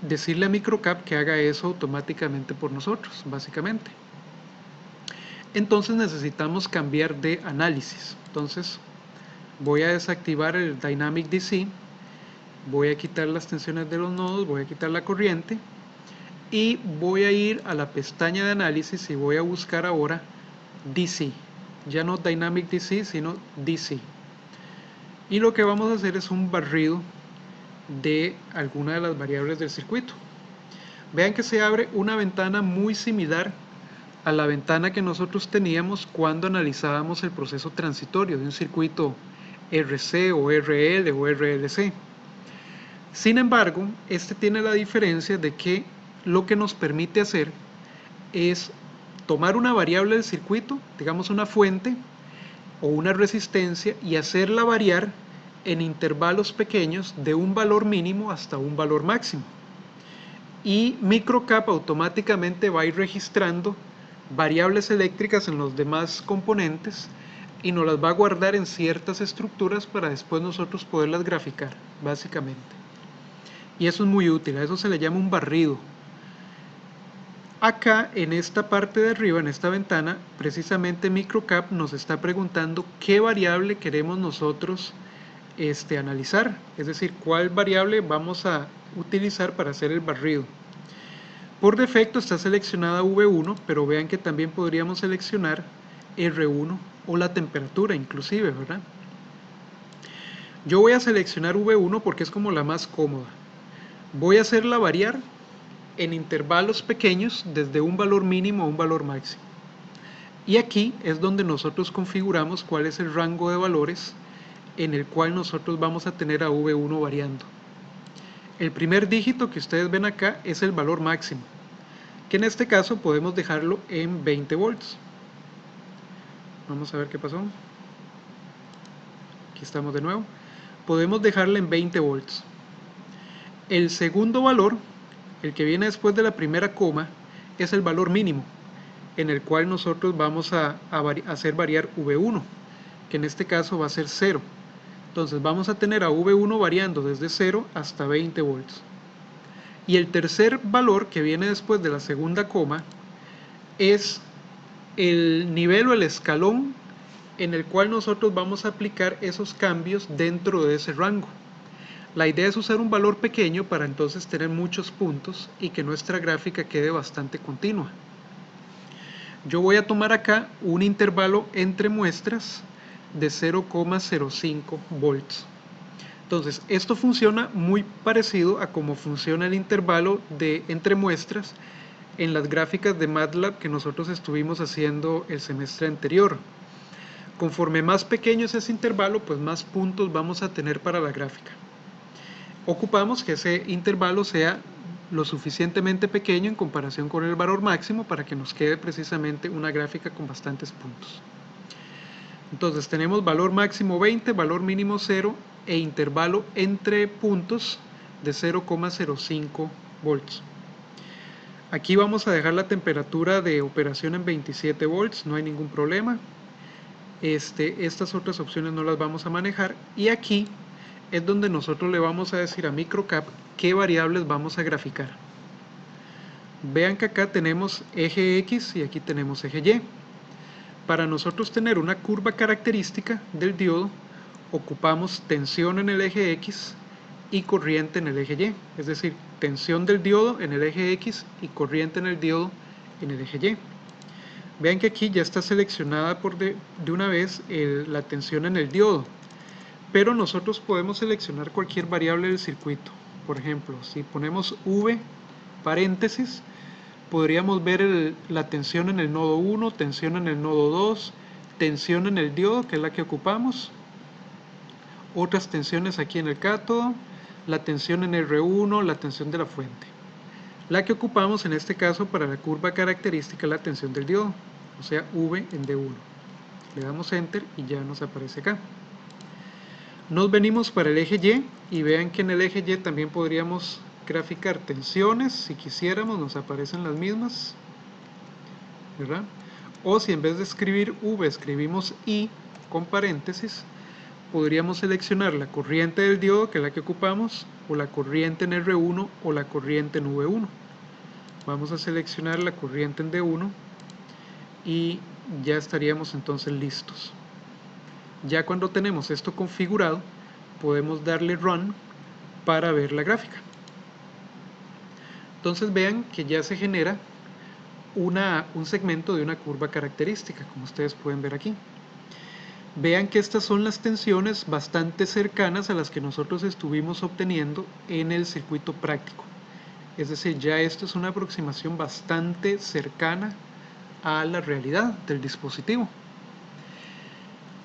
decirle a Microcap que haga eso automáticamente por nosotros, básicamente. Entonces necesitamos cambiar de análisis. Entonces voy a desactivar el Dynamic DC, voy a quitar las tensiones de los nodos, voy a quitar la corriente y voy a ir a la pestaña de análisis y voy a buscar ahora DC. Ya no Dynamic DC, sino DC. Y lo que vamos a hacer es un barrido de alguna de las variables del circuito. Vean que se abre una ventana muy similar a la ventana que nosotros teníamos cuando analizábamos el proceso transitorio de un circuito RC o RL o RLC. Sin embargo, este tiene la diferencia de que lo que nos permite hacer es tomar una variable del circuito, digamos una fuente o una resistencia, y hacerla variar en intervalos pequeños de un valor mínimo hasta un valor máximo. Y Microcap automáticamente va a ir registrando variables eléctricas en los demás componentes y nos las va a guardar en ciertas estructuras para después nosotros poderlas graficar, básicamente. Y eso es muy útil, a eso se le llama un barrido. Acá en esta parte de arriba, en esta ventana, precisamente Microcap nos está preguntando qué variable queremos nosotros analizar, es decir, cuál variable vamos a utilizar para hacer el barrido. Por defecto está seleccionada V1, pero vean que también podríamos seleccionar R1 o la temperatura inclusive, ¿verdad? Yo voy a seleccionar V1 porque es como la más cómoda. Voy a hacerla variar en intervalos pequeños desde un valor mínimo a un valor máximo. Y aquí es donde nosotros configuramos cuál es el rango de valores en el cual nosotros vamos a tener a V1 variando. El primer dígito que ustedes ven acá es el valor máximo, que en este caso podemos dejarlo en 20 volts. Vamos a ver qué pasó. Aquí estamos de nuevo. Podemos dejarla en 20 volts. El segundo valor, el que viene después de la primera coma, es el valor mínimo, en el cual nosotros vamos a hacer variar V1, que en este caso va a ser 0. Entonces vamos a tener a V1 variando desde 0 hasta 20 volts. Y el tercer valor, que viene después de la segunda coma, es el nivel o el escalón en el cual nosotros vamos a aplicar esos cambios dentro de ese rango. La idea es usar un valor pequeño para entonces tener muchos puntos y que nuestra gráfica quede bastante continua. Yo voy a tomar acá un intervalo entre muestras de 0,05 volts. Entonces, esto funciona muy parecido a cómo funciona el intervalo de entre muestras en las gráficas de MATLAB que nosotros estuvimos haciendo el semestre anterior. Conforme más pequeño es ese intervalo, pues más puntos vamos a tener para la gráfica. Ocupamos que ese intervalo sea lo suficientemente pequeño en comparación con el valor máximo para que nos quede precisamente una gráfica con bastantes puntos. Entonces tenemos valor máximo 20, valor mínimo 0 e intervalo entre puntos de 0,05 volts. Aquí vamos a dejar la temperatura de operación en 27 volts, no hay ningún problema. Estas otras opciones no las vamos a manejar, y aquí es donde nosotros le vamos a decir a Microcap qué variables vamos a graficar. Vean que acá tenemos eje X y aquí tenemos eje Y. Para nosotros tener una curva característica del diodo, ocupamos tensión en el eje X y corriente en el eje Y, es decir, tensión del diodo en el eje X y corriente en el diodo en el eje Y. Vean que aquí ya está seleccionada de una vez la tensión en el diodo, pero nosotros podemos seleccionar cualquier variable del circuito. Por ejemplo, si ponemos V paréntesis, podríamos ver la tensión en el nodo 1, tensión en el nodo 2, tensión en el diodo, que es la que ocupamos, otras tensiones aquí en el cátodo, la tensión en R1, la tensión de la fuente. La que ocupamos en este caso para la curva característica es la tensión del diodo, o sea V en D1. Le damos Enter y ya nos aparece acá. Nos venimos para el eje Y y vean que en el eje Y también podríamos graficar tensiones, si quisiéramos nos aparecen las mismas, ¿verdad? O si en vez de escribir V escribimos I con paréntesis, podríamos seleccionar la corriente del diodo, que es la que ocupamos, o la corriente en R1 o la corriente en V1. Vamos a seleccionar la corriente en D1 y ya estaríamos entonces listos. Ya cuando tenemos esto configurado, podemos darle Run para ver la gráfica. Entonces vean que ya se genera un segmento de una curva característica, como ustedes pueden ver aquí. Vean que estas son las tensiones bastante cercanas a las que nosotros estuvimos obteniendo en el circuito práctico. Es decir, ya esto es una aproximación bastante cercana a la realidad del dispositivo.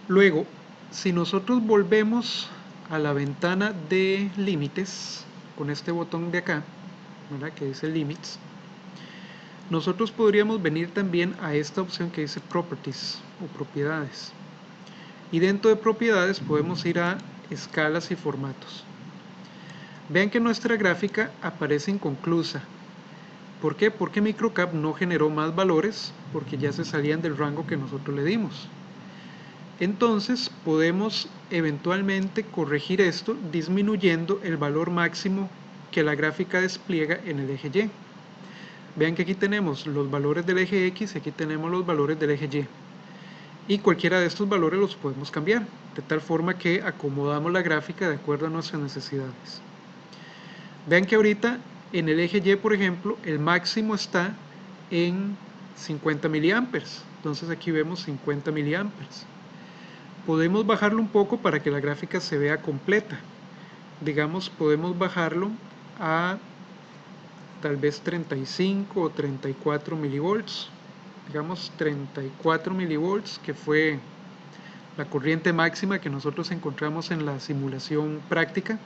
Luego, si nosotros volvemos a la ventana de límites, con este botón de acá, ¿verdad?, que dice Limits, nosotros podríamos venir también a esta opción que dice Properties o Propiedades. Y dentro de Propiedades podemos ir a Escalas y Formatos. Vean que nuestra gráfica aparece inconclusa. ¿Por qué? Porque Microcap no generó más valores, porque ya se salían del rango que nosotros le dimos. Entonces podemos eventualmente corregir esto disminuyendo el valor máximo que la gráfica despliega en el eje Y. Vean que aquí tenemos los valores del eje X y aquí tenemos los valores del eje Y. Y cualquiera de estos valores los podemos cambiar, de tal forma que acomodamos la gráfica de acuerdo a nuestras necesidades. Vean que ahorita en el eje Y, por ejemplo, el máximo está en 50 miliamperes. Entonces aquí vemos 50 miliamperes. Podemos bajarlo un poco para que la gráfica se vea completa. Digamos, podemos bajarlo a tal vez 35 o 34 milivolts. Digamos 34 milivolts, que fue la corriente máxima que nosotros encontramos en la simulación práctica.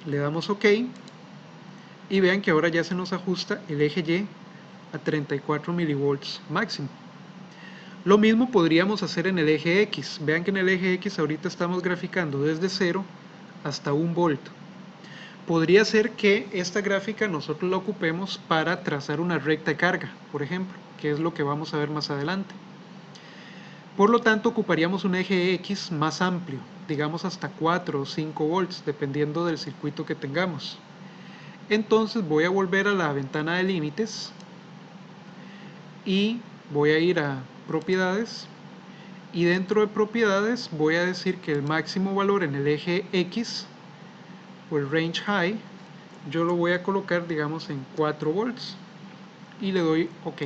Le damos OK y vean que ahora ya se nos ajusta el eje Y a 34 milivolts máximo. Lo mismo podríamos hacer en el eje X. Vean que en el eje X ahorita estamos graficando desde 0 hasta 1 volt. Podría ser que esta gráfica nosotros la ocupemos para trazar una recta de carga, por ejemplo, que es lo que vamos a ver más adelante. Por lo tanto, ocuparíamos un eje X más amplio, digamos hasta 4 o 5 volts, dependiendo del circuito que tengamos. Entonces voy a volver a la ventana de límites y voy a ir a propiedades, y dentro de propiedades voy a decir que el máximo valor en el eje X o el range high yo lo voy a colocar, digamos, en 4 volts y le doy OK.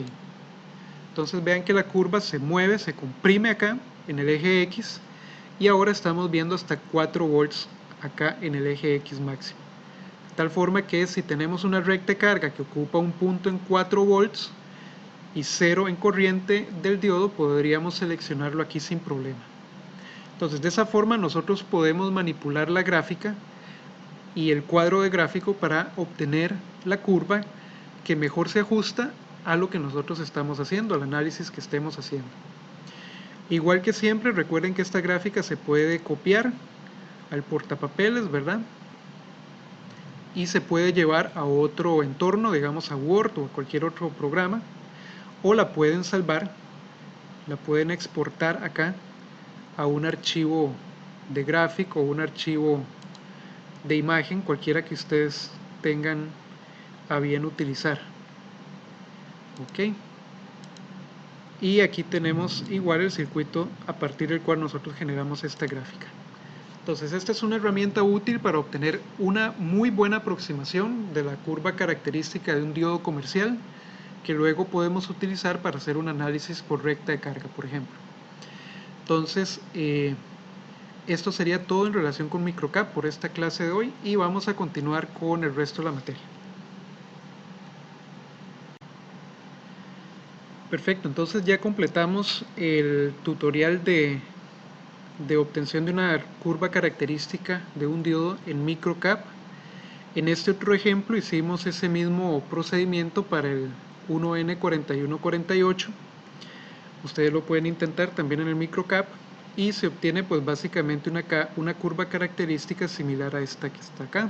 Entonces vean que la curva se mueve, se comprime acá en el eje X y ahora estamos viendo hasta 4 volts acá en el eje X máximo. De tal forma que si tenemos una recta de carga que ocupa un punto en 4 volts y 0 en corriente del diodo, podríamos seleccionarlo aquí sin problema. Entonces de esa forma nosotros podemos manipular la gráfica y el cuadro de gráfico para obtener la curva que mejor se ajusta a lo que nosotros estamos haciendo, al análisis que estemos haciendo. Igual que siempre, recuerden que esta gráfica se puede copiar al portapapeles, ¿verdad? Y se puede llevar a otro entorno, digamos a Word o a cualquier otro programa, o la pueden salvar, la pueden exportar acá a un archivo de gráfico o un archivo de imagen, cualquiera que ustedes tengan a bien utilizar. Ok, y aquí tenemos igual el circuito a partir del cual nosotros generamos esta gráfica. Entonces esta es una herramienta útil para obtener una muy buena aproximación de la curva característica de un diodo comercial, que luego podemos utilizar para hacer un análisis por recta de carga, por ejemplo. Entonces esto sería todo en relación con Microcap por esta clase de hoy, y vamos a continuar con el resto de la materia. Perfecto, entonces ya completamos el tutorial de obtención de una curva característica de un diodo en Microcap. En este otro ejemplo hicimos ese mismo procedimiento para el 1N4148. Ustedes lo pueden intentar también en el Microcap y se obtiene pues básicamente una curva característica similar a esta que está acá.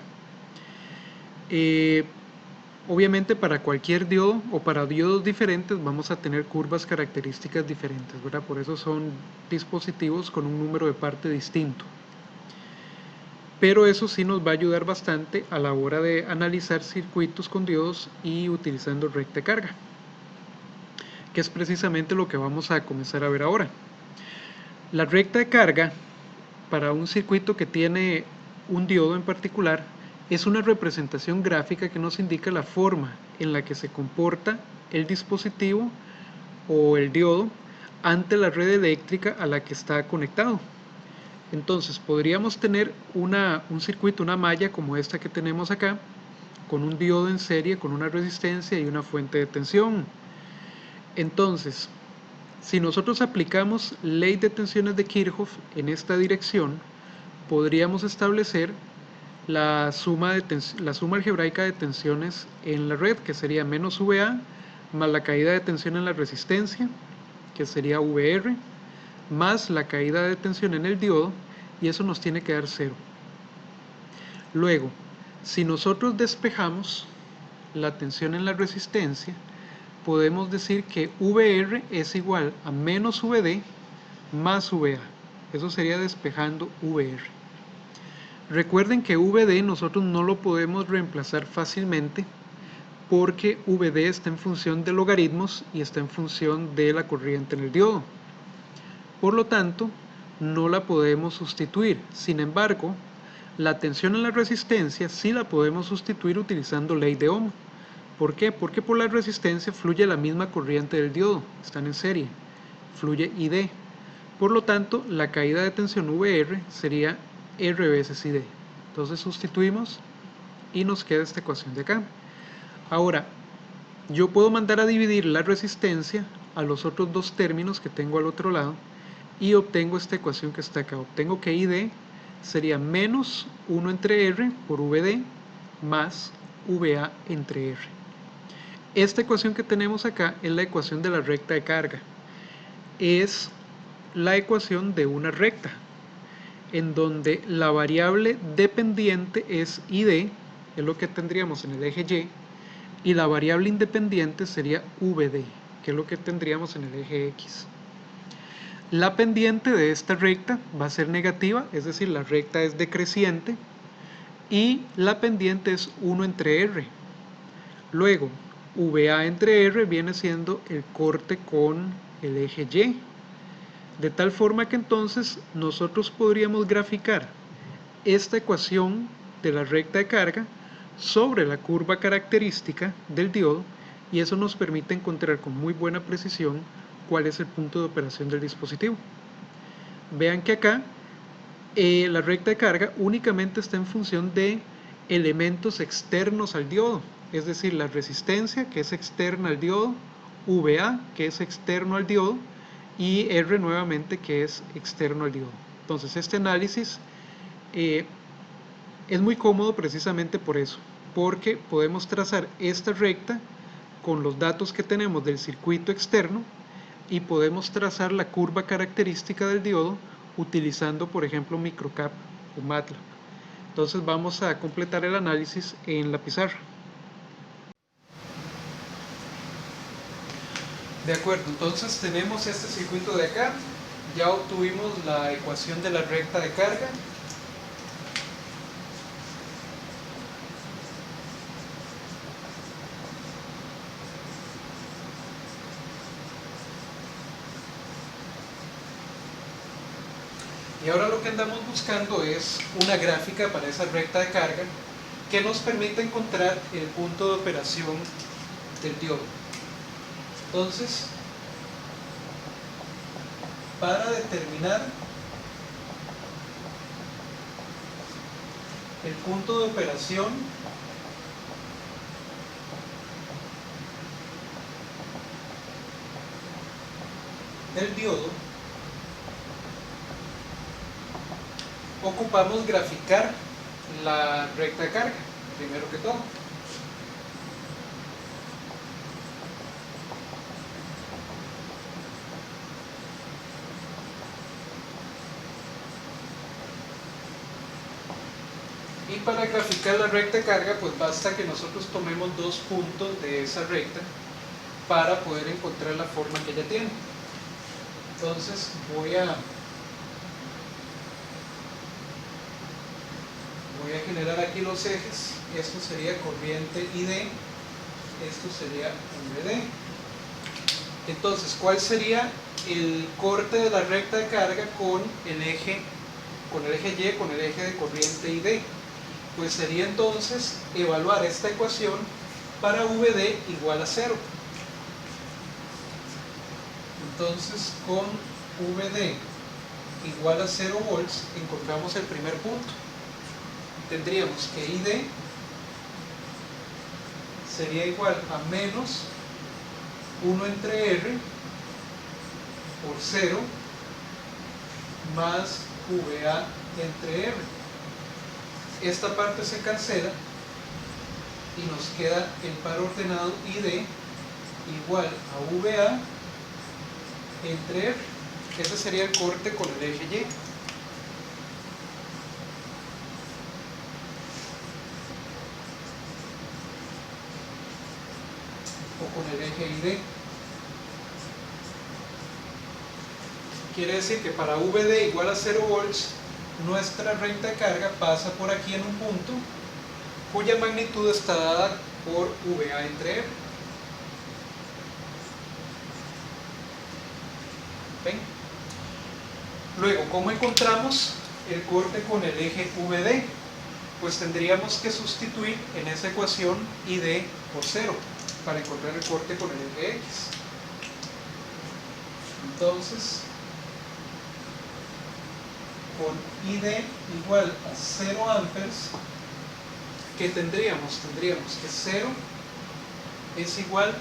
Obviamente para cualquier diodo o para diodos diferentes vamos a tener curvas características diferentes, ¿verdad? Por eso son dispositivos con un número de parte distinto. Pero eso sí nos va a ayudar bastante a la hora de analizar circuitos con diodos y utilizando recta de carga, que es precisamente lo que vamos a comenzar a ver ahora. La recta de carga para un circuito que tiene un diodo en particular es una representación gráfica que nos indica la forma en la que se comporta el dispositivo o el diodo ante la red eléctrica a la que está conectado. Entonces podríamos tener un circuito, una malla como esta que tenemos acá, con un diodo en serie, con una resistencia y una fuente de tensión. Entonces, si nosotros aplicamos ley de tensiones de Kirchhoff en esta dirección, podríamos establecer la suma algebraica de tensiones en la red, que sería menos VA, más la caída de tensión en la resistencia, que sería VR, más la caída de tensión en el diodo, y eso nos tiene que dar 0. Luego, si nosotros despejamos la tensión en la resistencia, podemos decir que VR es igual a menos VD más VA. Eso sería despejando VR. Recuerden que VD nosotros no lo podemos reemplazar fácilmente porque VD está en función de logaritmos y está en función de la corriente en el diodo. Por lo tanto, no la podemos sustituir. Sin embargo, la tensión en la resistencia sí la podemos sustituir utilizando ley de Ohm. ¿Por qué? Porque por la resistencia fluye la misma corriente del diodo, están en serie, fluye ID. Por lo tanto, la caída de tensión VR sería R veces ID. Entonces sustituimos y nos queda esta ecuación de acá. Ahora, yo puedo mandar a dividir la resistencia a los otros dos términos que tengo al otro lado y obtengo esta ecuación que está acá. Obtengo que ID sería menos 1 entre R por VD más VA entre R. Esta ecuación que tenemos acá es la ecuación de la recta de carga. Es la ecuación de una recta, en donde la variable dependiente es ID, es lo que tendríamos en el eje Y la variable independiente sería VD, que es lo que tendríamos en el eje X. La pendiente de esta recta va a ser negativa, es decir, la recta es decreciente, y la pendiente es 1 entre R. Luego, VA entre R viene siendo el corte con el eje Y. De tal forma que entonces nosotros podríamos graficar esta ecuación de la recta de carga sobre la curva característica del diodo, y eso nos permite encontrar con muy buena precisión cuál es el punto de operación del dispositivo. Vean que acá la recta de carga únicamente está en función de elementos externos al diodo, es decir, la resistencia, que es externa al diodo, VA, que es externo al diodo, y R nuevamente, que es externo al diodo. Entonces este análisis es muy cómodo precisamente por eso, porque podemos trazar esta recta con los datos que tenemos del circuito externo y podemos trazar la curva característica del diodo utilizando, por ejemplo, Microcap o MATLAB. Entonces vamos a completar el análisis en la pizarra. De acuerdo, entonces tenemos este circuito de acá, ya obtuvimos la ecuación de la recta de carga. Y ahora lo que andamos buscando es una gráfica para esa recta de carga que nos permita encontrar el punto de operación del diodo. Entonces, para determinar el punto de operación del diodo, ocupamos graficar la recta de carga, primero que todo. Y para graficar la recta de carga, pues basta que nosotros tomemos dos puntos de esa recta para poder encontrar la forma que ella tiene. Entonces voy a generar aquí los ejes. Esto sería corriente ID, esto sería VD. Entonces, ¿cuál sería el corte de la recta de carga con el eje Y, con el eje de corriente ID? Pues sería entonces evaluar esta ecuación para VD igual a 0. Entonces, con VD igual a 0 volts encontramos el primer punto. Tendríamos que ID sería igual a menos 1 entre R por 0 más VA entre R. Esta parte se cancela y nos queda el par ordenado ID igual a VA entre R. Ese sería el corte con el eje Y. O con el eje ID. Quiere decir que para VD igual a 0 volts, nuestra recta de carga pasa por aquí en un punto cuya magnitud está dada por VA entre R. ¿Ven? Luego, ¿cómo encontramos el corte con el eje VD? Pues tendríamos que sustituir en esa ecuación ID por 0 para encontrar el corte con el eje X. Entonces, con ID igual a 0 amperes, ¿qué tendríamos? Tendríamos que 0 es igual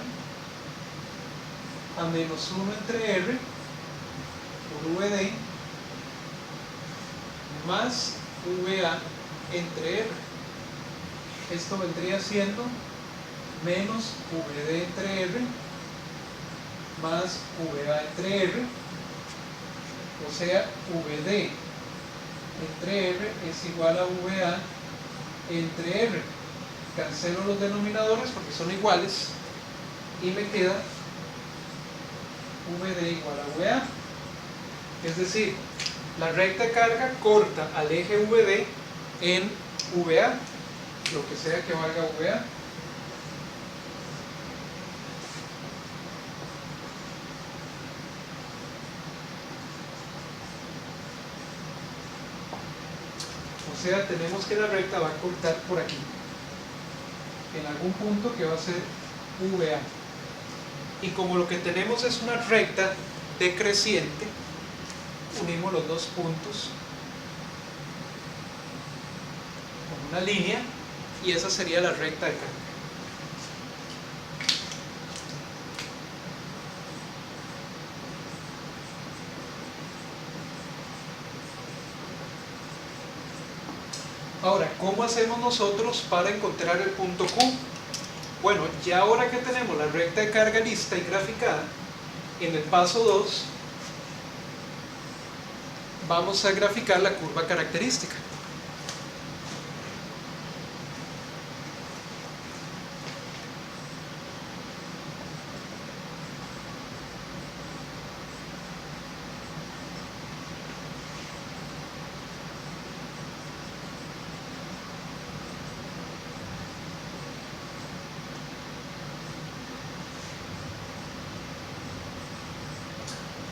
a menos 1 entre R por VD más VA entre R. Esto vendría siendo menos VD entre R más VA entre R, o sea, VD entre R es igual a VA entre R. Cancelo los denominadores porque son iguales y me queda VD igual a VA. Es decir, la recta de carga corta al eje VD en VA, lo que sea que valga VA. O sea, tenemos que la recta va a cortar por aquí, en algún punto que va a ser VA. Y como lo que tenemos es una recta decreciente, unimos los dos puntos con una línea y esa sería la recta de carga. Ahora, ¿cómo hacemos nosotros para encontrar el punto Q? Bueno, ya ahora que tenemos la recta de carga lista y graficada, en el paso 2 vamos a graficar la curva característica.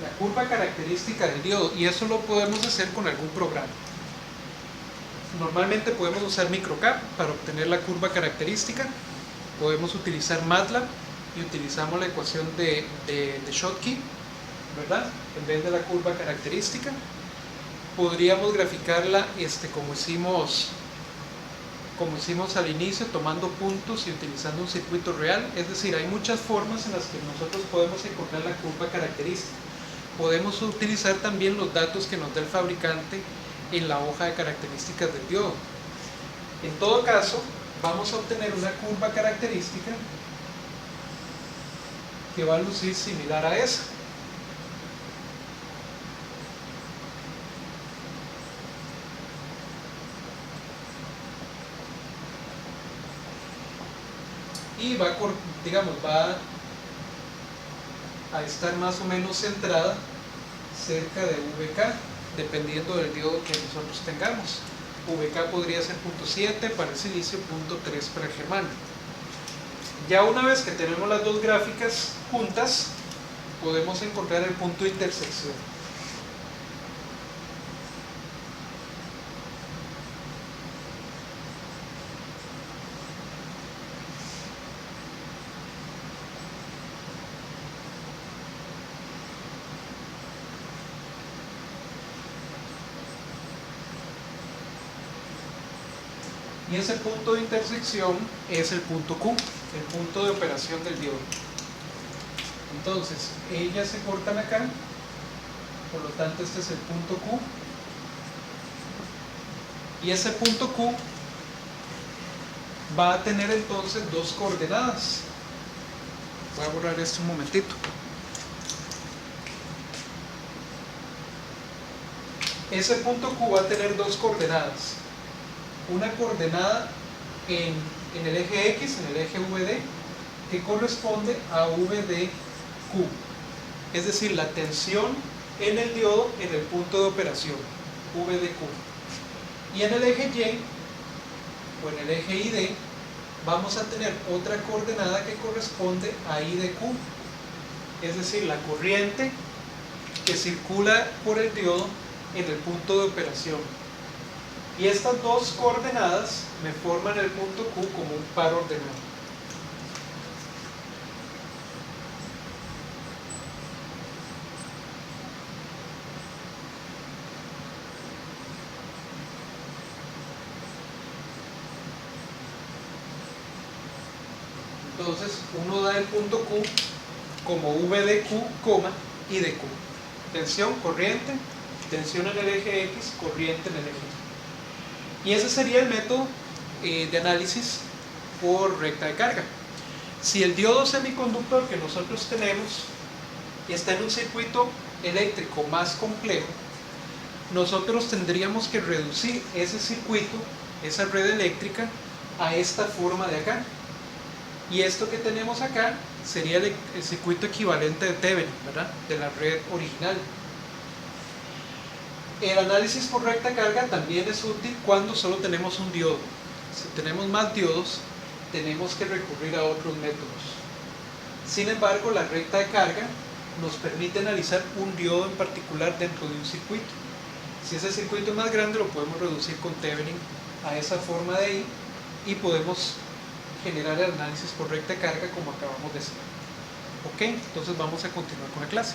La curva característica del diodo, y eso lo podemos hacer con algún programa. Normalmente podemos usar Microcap para obtener la curva característica, podemos utilizar MATLAB y utilizamos la ecuación de Schottky, ¿verdad? En vez de la curva característica. Podríamos graficarla como hicimos al inicio, tomando puntos y utilizando un circuito real. Es decir, hay muchas formas en las que nosotros podemos encontrar la curva característica. Podemos utilizar también los datos que nos da el fabricante en la hoja de características del diodo. En todo caso, vamos a obtener una curva característica que va a lucir similar a esa. y digamos, va a estar más o menos centrada cerca de VK, dependiendo del diodo que nosotros tengamos. VK podría ser 0.7 para el silicio, 0.3 para el germanio. Ya una vez que tenemos las dos gráficas juntas, podemos encontrar el punto de intersección. Y ese punto de intersección es el punto Q, el punto de operación del diodo. Entonces, ellas se cortan acá, por lo tanto este es el punto Q. Y ese punto Q va a tener entonces dos coordenadas. Voy a borrar esto un momentito. Ese punto Q va a tener dos coordenadas. Una coordenada en el eje X, en el eje VD, que corresponde a VDQ, es decir, la tensión en el diodo en el punto de operación, VDQ. Y en el eje Y, o en el eje ID, vamos a tener otra coordenada que corresponde a IDQ, es decir, la corriente que circula por el diodo en el punto de operación. Y estas dos coordenadas me forman el punto Q como un par ordenado. Entonces uno da el punto Q como VDQ, y de Q. Tensión, corriente, tensión en el eje X, corriente en el eje Y. Y ese sería el método de análisis por recta de carga. Si el diodo semiconductor que nosotros tenemos está en un circuito eléctrico más complejo, nosotros tendríamos que reducir ese circuito, esa red eléctrica, a esta forma de acá. Y esto que tenemos acá sería el circuito equivalente de Thevenin, ¿verdad? De la red original. El análisis por recta carga también es útil cuando solo tenemos un diodo. Si tenemos más diodos, tenemos que recurrir a otros métodos. Sin embargo, la recta de carga nos permite analizar un diodo en particular dentro de un circuito. Si ese circuito es más grande, lo podemos reducir con Thevenin a esa forma de ahí y podemos generar el análisis por recta de carga como acabamos de hacer. Ok, entonces vamos a continuar con la clase.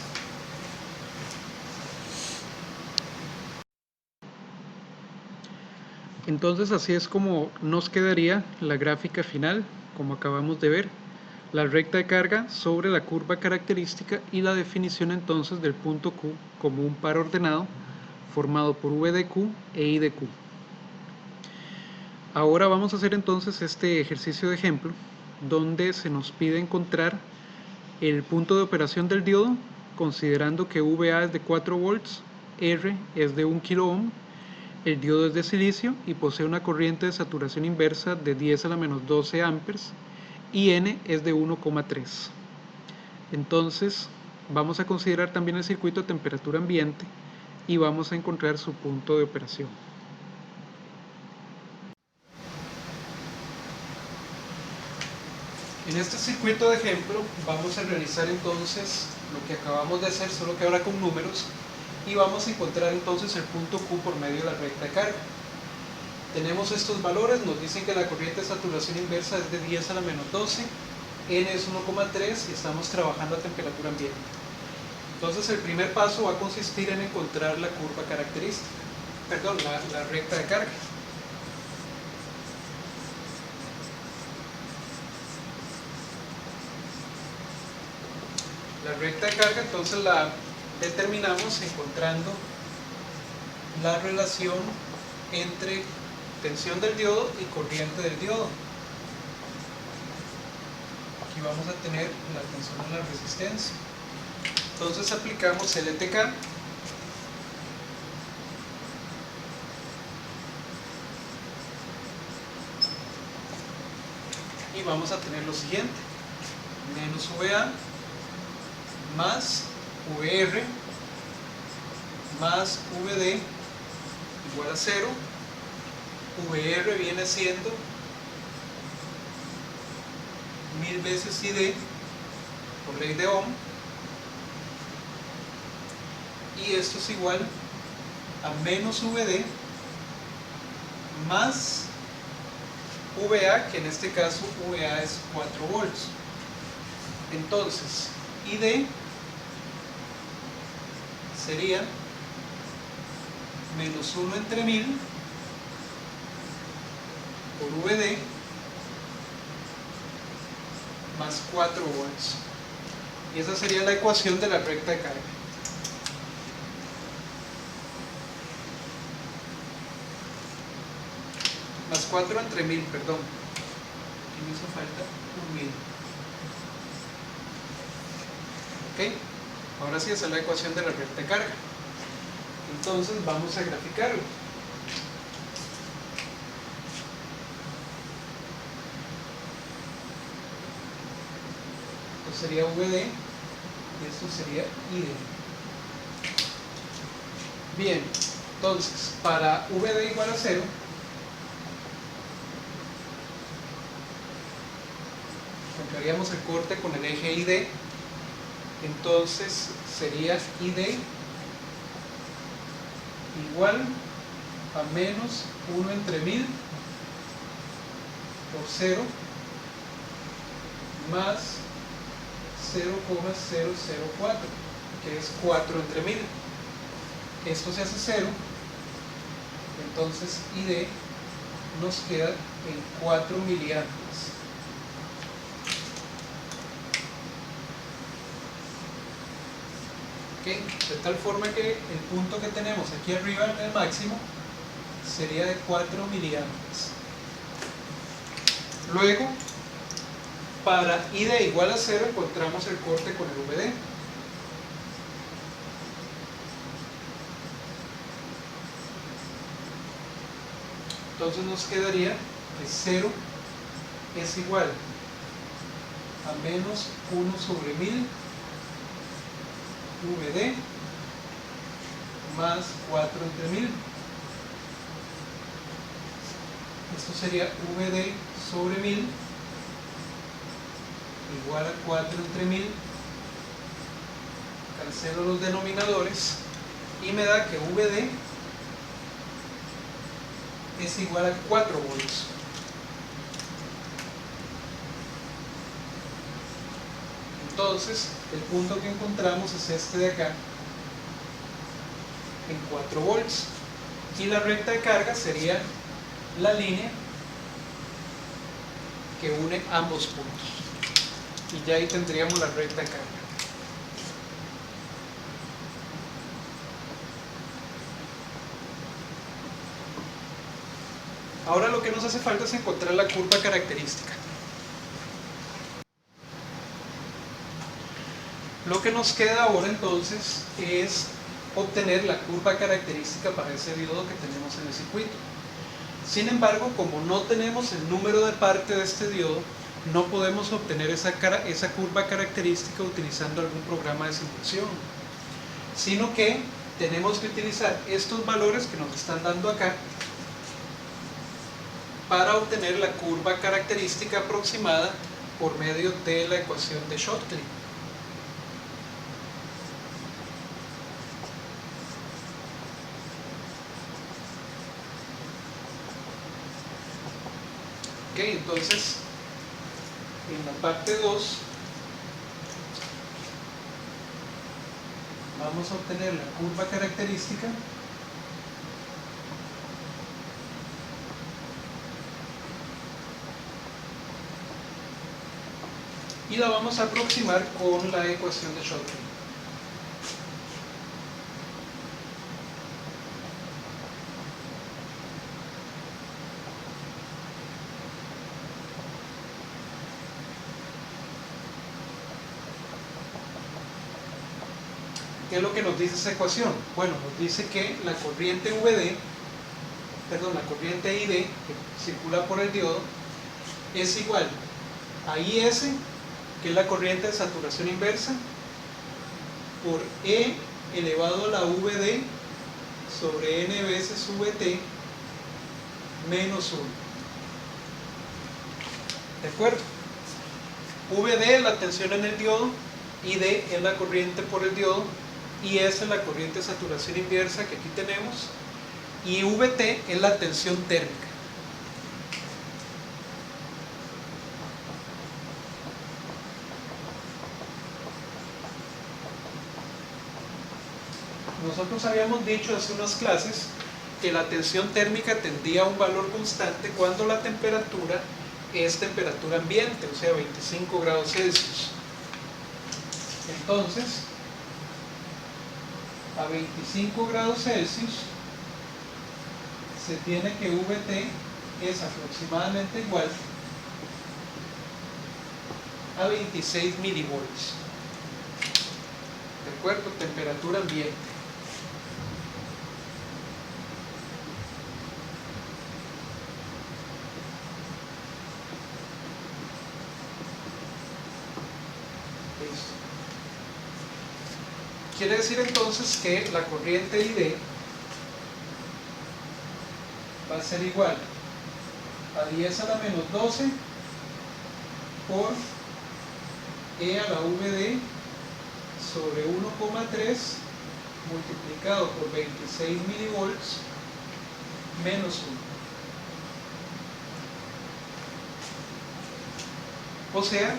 Entonces así es como nos quedaría la gráfica final, como acabamos de ver, la recta de carga sobre la curva característica y la definición entonces del punto Q como un par ordenado formado por VDQ e IDQ. Ahora vamos a hacer entonces este ejercicio de ejemplo donde se nos pide encontrar el punto de operación del diodo considerando que VA es de 4 volts, R es de 1 kilo ohm. El diodo es de silicio y posee una corriente de saturación inversa de 10 a la menos 12 amperes y N es de 1,3. Entonces vamos a considerar también el circuito a temperatura ambiente y vamos a encontrar su punto de operación. En este circuito de ejemplo vamos a realizar entonces lo que acabamos de hacer, solo que ahora con números, y vamos a encontrar entonces el punto Q por medio de la recta de carga. Tenemos estos valores, nos dicen que la corriente de saturación inversa es de 10 a la menos 12, N es 1,3 y estamos trabajando a temperatura ambiente. Entonces el primer paso va a consistir en encontrar la curva característica, perdón, la recta de carga. La recta de carga entonces la determinamos encontrando la relación entre tensión del diodo y corriente del diodo. Aquí vamos a tener la tensión en la resistencia. Entonces aplicamos LTK y y vamos a tener lo siguiente: menos VA más VR más VD igual a 0. VR viene siendo 1000 veces ID por ley de Ohm, y esto es igual a menos VD más VA, que en este caso VA es 4 volts. Entonces ID sería menos 1 entre 1000 por VD más 4 volts. Y esa sería la ecuación de la recta de carga. Más 4 entre 1000, perdón. Aquí me hizo falta un 1000. Ok, ahora sí, esa es la ecuación de la recta de carga. Entonces vamos a graficarlo. Esto sería VD y esto sería ID. Bien, entonces para VD igual a 0, encontraríamos el corte con el eje ID. Entonces sería ID igual a menos 1 entre 1000 por 0 más 0,004, que es 4 entre 1000. Esto se hace 0, entonces ID nos queda en 4 miliamperes. ¿Okay? De tal forma que el punto que tenemos aquí arriba en el máximo sería de 4 miliamperes. Luego, para ID igual a 0 encontramos el corte con el VD. Entonces nos quedaría que 0 es igual a menos 1 sobre 1000 VD más 4 entre 1000. Esto sería VD sobre 1000 igual a 4 entre 1000. Cancelo los denominadores y me da que VD es igual a 4 volts. Entonces, el punto que encontramos es este de acá, en 4 volts. Y la recta de carga sería la línea que une ambos puntos. Y ya ahí tendríamos la recta de carga. Ahora lo que nos hace falta es encontrar la curva característica. Lo que nos queda ahora entonces es obtener la curva característica para ese diodo que tenemos en el circuito. Sin embargo, como no tenemos el número de parte de este diodo, no podemos obtener esa curva característica utilizando algún programa de simulación, sino que tenemos que utilizar estos valores que nos están dando acá para obtener la curva característica aproximada por medio de la ecuación de Schottky. Ok, entonces en la parte 2 vamos a obtener la curva característica y la vamos a aproximar con la ecuación de Schottky. ¿Qué es lo que nos dice esa ecuación? Bueno, nos dice que la corriente la corriente ID que circula por el diodo es igual a IS, que es la corriente de saturación inversa, por E elevado a la VD sobre N veces VT menos 1. ¿De acuerdo? VD es la tensión en el diodo, ID es la corriente por el diodo, IS es la corriente de saturación inversa que aquí tenemos, y VT es la tensión térmica. Nosotros habíamos dicho hace unas clases que la tensión térmica tendría a un valor constante cuando la temperatura es temperatura ambiente, o sea 25 grados Celsius. Entonces, a 25 grados Celsius se tiene que VT es aproximadamente igual a 26 milivolts. ¿De acuerdo? Temperatura ambiente. Quiere decir entonces que la corriente ID va a ser igual a 10 a la menos 12 por E a la VD sobre 1,3 multiplicado por 26 milivolts menos 1. O sea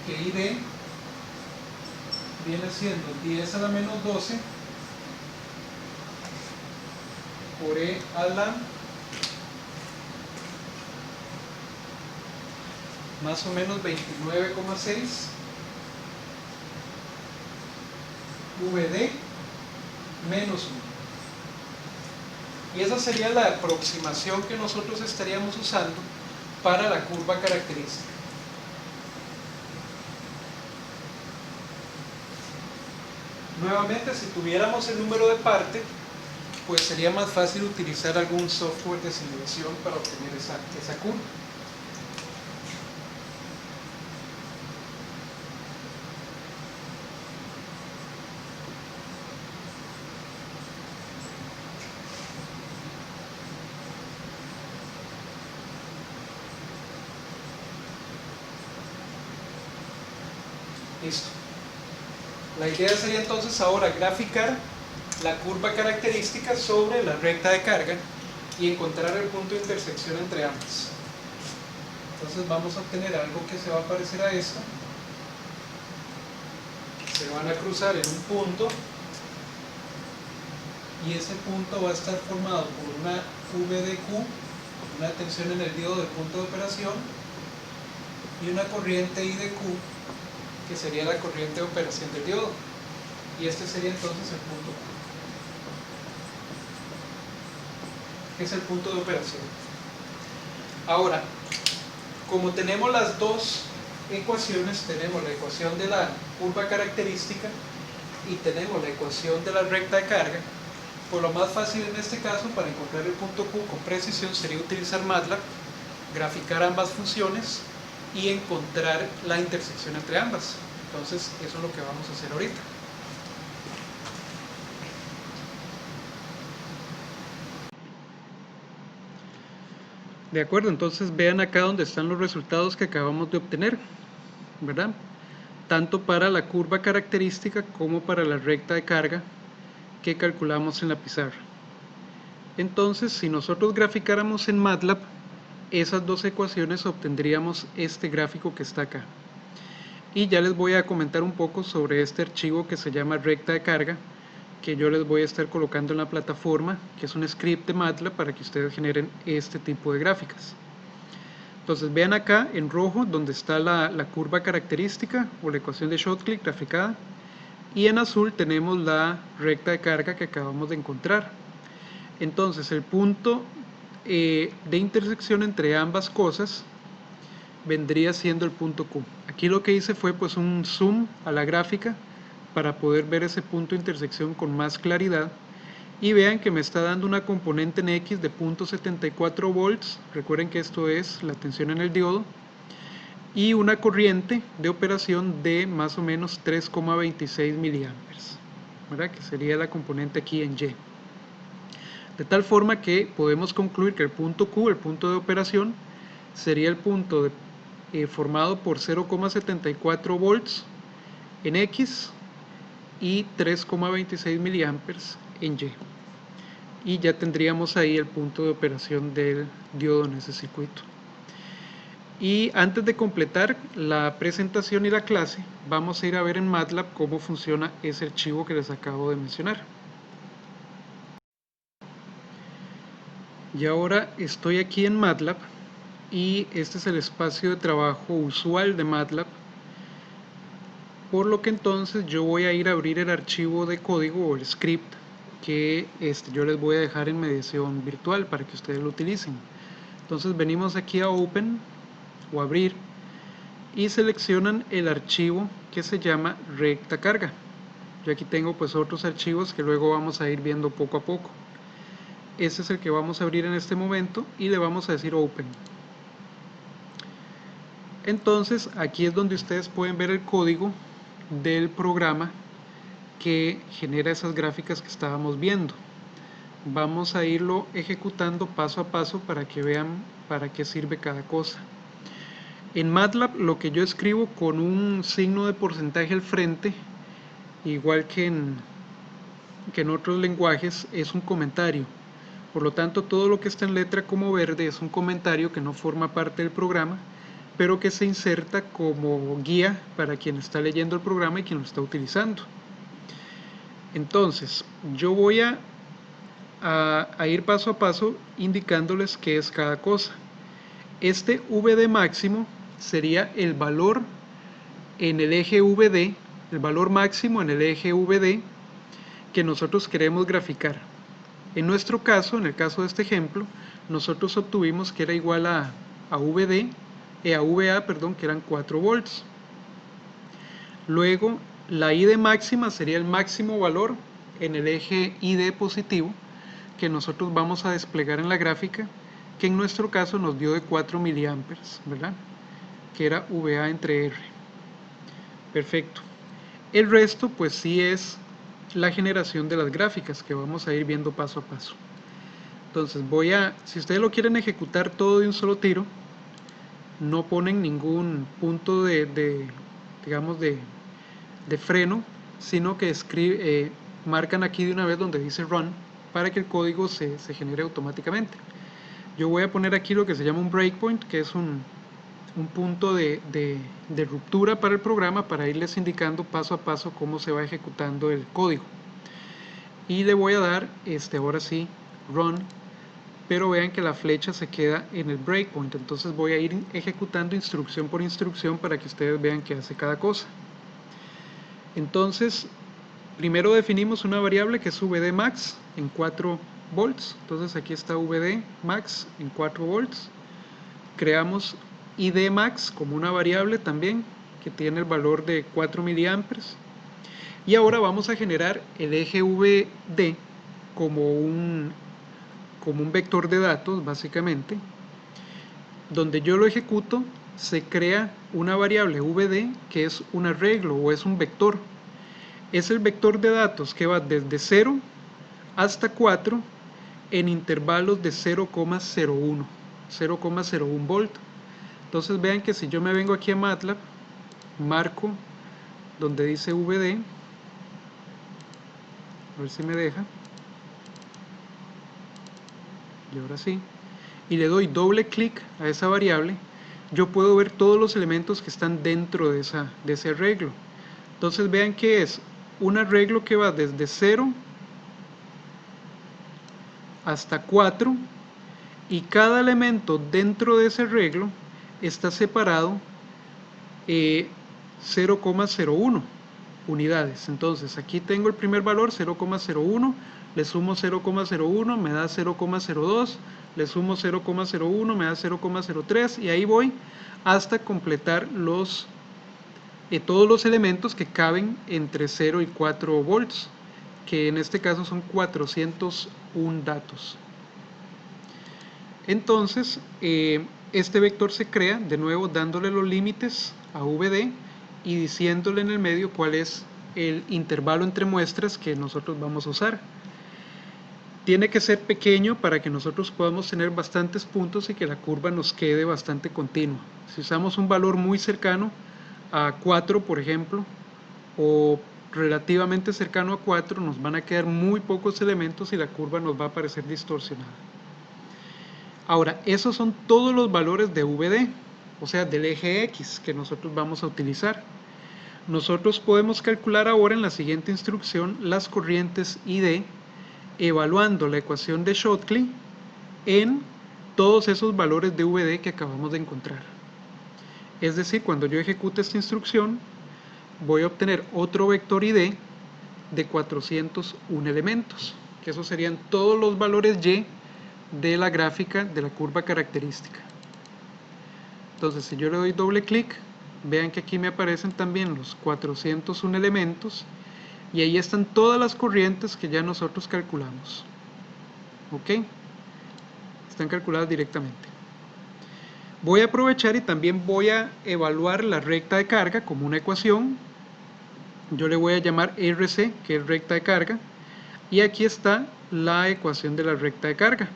que ID viene siendo 10 a la menos 12 por E a la más o menos 29,6 VD menos 1. Y esa sería la aproximación que nosotros estaríamos usando para la curva característica. Nuevamente, si tuviéramos el número de parte, pues sería más fácil utilizar algún software de simulación para obtener esa curva. Listo. La idea sería entonces ahora graficar la curva característica sobre la recta de carga y encontrar el punto de intersección entre ambas. Entonces vamos a obtener algo que se va a parecer a esto. Se van a cruzar en un punto y ese punto va a estar formado por una VDQ, una tensión en el diodo del punto de operación, y una corriente IDQ, que sería la corriente de operación del diodo, y este sería entonces el punto Q, que es el punto de operación. Ahora, como tenemos las dos ecuaciones, tenemos la ecuación de la curva característica y tenemos la ecuación de la recta de carga, pues lo más fácil en este caso para encontrar el punto Q con precisión sería utilizar MATLAB, graficar ambas funciones y encontrar la intersección entre ambas. Entonces eso es lo que vamos a hacer ahorita. De acuerdo, entonces vean acá donde están los resultados que acabamos de obtener, ¿verdad? Tanto para la curva característica como para la recta de carga que calculamos en la pizarra. Entonces, si nosotros graficáramos en MATLAB esas dos ecuaciones, obtendríamos este gráfico que está acá. Y ya les voy a comentar un poco sobre este archivo que se llama recta de carga, que yo les voy a estar colocando en la plataforma, que es un script de MATLAB para que ustedes generen este tipo de gráficas. Entonces vean acá en rojo donde está la curva característica o la ecuación de Schottky graficada, y en azul tenemos la recta de carga que acabamos de encontrar. Entonces el punto de intersección entre ambas cosas vendría siendo el punto Q. Aquí lo que hice fue pues un zoom a la gráfica para poder ver ese punto de intersección con más claridad, y vean que me está dando una componente en X de 0.74 volts. Recuerden que esto es la tensión en el diodo, y una corriente de operación de más o menos 3,26 miliamperes, ¿verdad? Que sería la componente aquí en Y. De tal forma que podemos concluir que el punto Q, el punto de operación, sería el punto formado por 0,74 volts en X y 3,26 miliamperes en Y. Y ya tendríamos ahí el punto de operación del diodo en ese circuito. Y antes de completar la presentación y la clase, vamos a ir a ver en MATLAB cómo funciona ese archivo que les acabo de mencionar. Y ahora estoy aquí en MATLAB y este es el espacio de trabajo usual de MATLAB, por lo que entonces yo voy a ir a abrir el archivo de código o el script que yo les voy a dejar en mediación virtual para que ustedes lo utilicen. Entonces venimos aquí a Open o abrir y seleccionan el archivo que se llama recta carga. Yo aquí tengo pues otros archivos que luego vamos a ir viendo poco a poco. Este es el que vamos a abrir en este momento y le vamos a decir Open. Entonces aquí es donde ustedes pueden ver el código del programa que genera esas gráficas que estábamos viendo. Vamos a irlo ejecutando paso a paso para que vean para qué sirve cada cosa. En MATLAB lo que yo escribo con un signo de porcentaje al frente, igual que en otros lenguajes, es un comentario. Por lo tanto, todo lo que está en letra como verde es un comentario que no forma parte del programa, pero que se inserta como guía para quien está leyendo el programa y quien lo está utilizando. Entonces, yo voy a ir paso a paso indicándoles qué es cada cosa. Este VD máximo sería el valor en el eje VD, el valor máximo en el eje VD que nosotros queremos graficar. En nuestro caso, en el caso de este ejemplo, nosotros obtuvimos que era igual a VA, que eran 4 volts. Luego, la ID máxima sería el máximo valor en el eje ID positivo que nosotros vamos a desplegar en la gráfica, que en nuestro caso nos dio de 4 miliamperes, ¿verdad? Que era VA entre R. Perfecto. El resto pues sí es la generación de las gráficas que vamos a ir viendo paso a paso. Entonces si ustedes lo quieren ejecutar todo de un solo tiro, no ponen ningún punto digamos de freno, sino que marcan aquí de una vez donde dice Run para que el código se genere automáticamente. Yo voy a poner aquí lo que se llama un breakpoint, que es un punto de ruptura para el programa, para irles indicando paso a paso cómo se va ejecutando el código. Y le voy a dar ahora sí Run, pero vean que la flecha se queda en el breakpoint, entonces voy a ir ejecutando instrucción por instrucción para que ustedes vean qué hace cada cosa. Entonces primero definimos una variable que es VD max en 4 volts, entonces aquí está VD max en 4 volts. Creamos ID max como una variable también que tiene el valor de 4 miliamperes. Y ahora vamos a generar el eje VD como un vector de datos, básicamente. Donde yo lo ejecuto, se crea una variable VD que es un arreglo o es un vector. Es el vector de datos que va desde 0 hasta 4 en intervalos de 0,01 volt. Entonces vean que si yo me vengo aquí a MATLAB, marco donde dice VD, a ver si me deja, y ahora sí, y le doy doble clic a esa variable, yo puedo ver todos los elementos que están dentro de ese arreglo. Entonces vean que es un arreglo que va desde 0 hasta 4 y cada elemento dentro de ese arreglo está separado 0,01 unidades. Entonces aquí tengo el primer valor 0,01, le sumo 0,01, me da 0,02, le sumo 0,01, me da 0,03 y ahí voy hasta completar todos los elementos que caben entre 0 y 4 volts, que en este caso son 401 datos. Entonces Este vector se crea de nuevo dándole los límites a VD y diciéndole en el medio cuál es el intervalo entre muestras que nosotros vamos a usar. Tiene que ser pequeño para que nosotros podamos tener bastantes puntos y que la curva nos quede bastante continua. Si usamos un valor muy cercano a 4, por ejemplo, o relativamente cercano a 4, nos van a quedar muy pocos elementos y la curva nos va a parecer distorsionada. Ahora, esos son todos los valores de VD, o sea, del eje X que nosotros vamos a utilizar. Nosotros podemos calcular ahora en la siguiente instrucción las corrientes ID evaluando la ecuación de Schottky en todos esos valores de VD que acabamos de encontrar. Es decir, cuando yo ejecute esta instrucción, voy a obtener otro vector ID de 401 elementos, que esos serían todos los valores Y de la gráfica de la curva característica. Entonces, si yo le doy doble clic, vean que aquí me aparecen también los 401 elementos y ahí están todas las corrientes que ya nosotros calculamos. ¿Ok? Están calculadas directamente. Voy a aprovechar y también voy a evaluar la recta de carga como una ecuación. Yo le voy a llamar RC, que es recta de carga, y aquí está la ecuación de la recta de carga.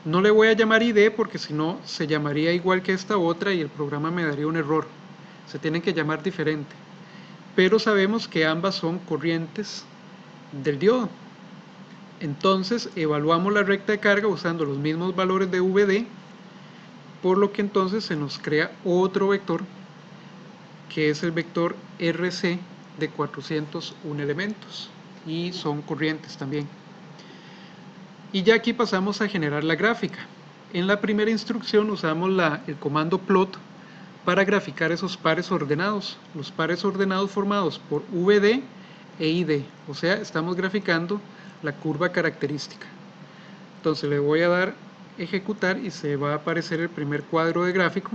No le voy a llamar ID porque si no se llamaría igual que esta otra y el programa me daría un error. Se tienen que llamar diferente. Pero sabemos que ambas son corrientes del diodo. Entonces evaluamos la recta de carga usando los mismos valores de VD, por lo que entonces se nos crea otro vector que es el vector RC de 401 elementos y son corrientes también. Y ya aquí pasamos a generar la gráfica. En la primera instrucción usamos el comando plot para graficar esos pares ordenados, los pares ordenados formados por VD e ID, o sea, estamos graficando la curva característica. Entonces le voy a dar ejecutar y se va a aparecer el primer cuadro de gráfico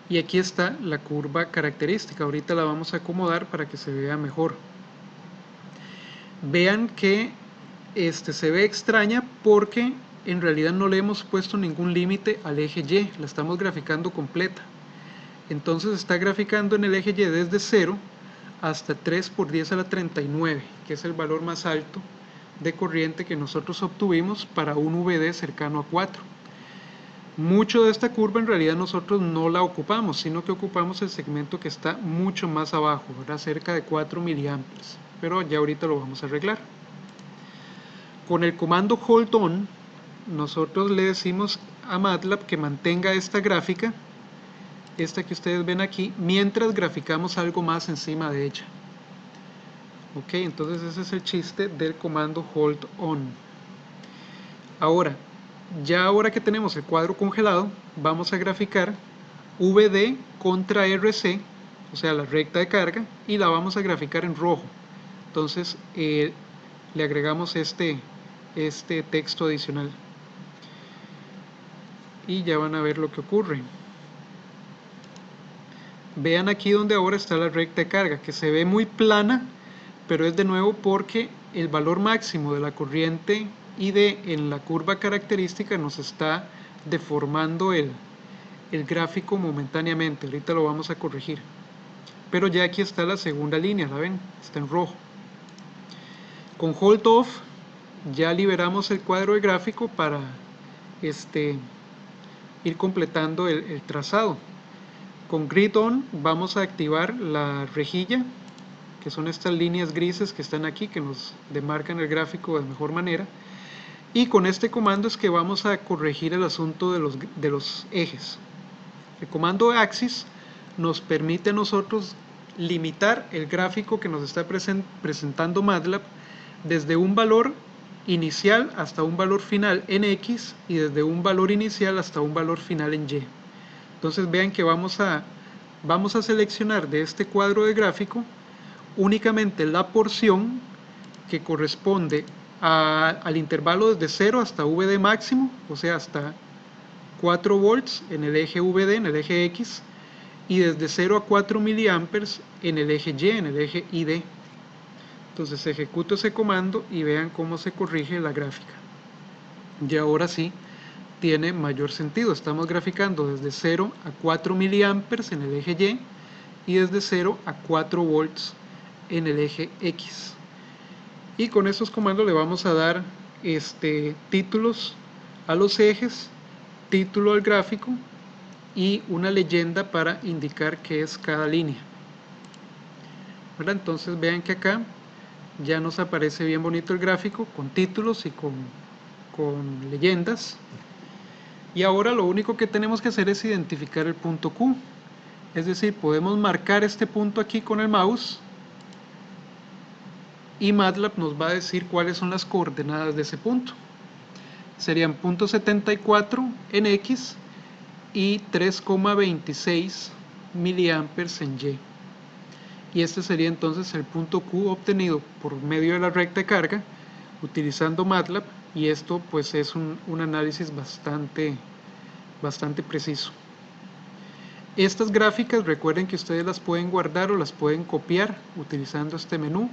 y aquí está la curva característica. Ahorita la vamos a acomodar para que se vea mejor. Vean que se ve extraña porque en realidad no le hemos puesto ningún límite al eje Y, la estamos graficando completa. Entonces está graficando en el eje Y desde 0 hasta 3 por 10 a la 39, que es el valor más alto de corriente que nosotros obtuvimos para un VD cercano a 4. Mucho de esta curva en realidad nosotros no la ocupamos, sino que ocupamos el segmento que está mucho más abajo, ¿verdad? Cerca de 4 miliamperes, pero ya ahorita lo vamos a arreglar. Con el comando hold on, nosotros le decimos a MATLAB que mantenga esta gráfica, esta que ustedes ven aquí, mientras graficamos algo más encima de ella. Ok, entonces ese es el chiste del comando hold on. Ahora que tenemos el cuadro congelado, vamos a graficar VD contra RC, o sea la recta de carga, y la vamos a graficar en rojo. Entonces le agregamos este texto adicional y ya van a ver lo que ocurre. Vean aquí donde ahora está la recta de carga, que se ve muy plana, pero es de nuevo porque el valor máximo de la corriente ID en la curva característica nos está deformando el gráfico momentáneamente. Ahorita lo vamos a corregir, pero ya aquí está la segunda línea, ¿la ven? Está en rojo. Con hold off ya liberamos el cuadro de gráfico para ir completando el trazado. Con grid on vamos a activar la rejilla, que son estas líneas grises que están aquí, que nos demarcan el gráfico de mejor manera. Y con este comando es que vamos a corregir el asunto de los ejes. El comando axis nos permite a nosotros limitar el gráfico que nos está presentando MATLAB desde un valor inicial hasta un valor final en X y desde un valor inicial hasta un valor final en Y. Entonces vean que vamos a seleccionar de este cuadro de gráfico únicamente la porción que corresponde al intervalo desde 0 hasta VD máximo, o sea hasta 4 volts en el eje VD, en el eje X, y desde 0 a 4 miliamperes en el eje Y, en el eje ID. Entonces ejecuto ese comando y vean cómo se corrige la gráfica. Y ahora sí tiene mayor sentido. Estamos graficando desde 0 a 4 miliamperes en el eje Y y desde 0 a 4 volts en el eje X. Y con estos comandos le vamos a dar títulos a los ejes, título al gráfico y una leyenda para indicar qué es cada línea. ¿Verdad? Entonces vean que acá ya nos aparece bien bonito el gráfico con títulos y con leyendas. Y ahora lo único que tenemos que hacer es identificar el punto Q. Es decir, podemos marcar este punto aquí con el mouse y MATLAB nos va a decir cuáles son las coordenadas de ese punto. Serían .74 en X y 3,26 miliamperes en Y. Y este sería entonces el punto Q obtenido por medio de la recta de carga utilizando MATLAB, y esto pues es un análisis bastante preciso. Estas gráficas recuerden que ustedes las pueden guardar o las pueden copiar utilizando este menú.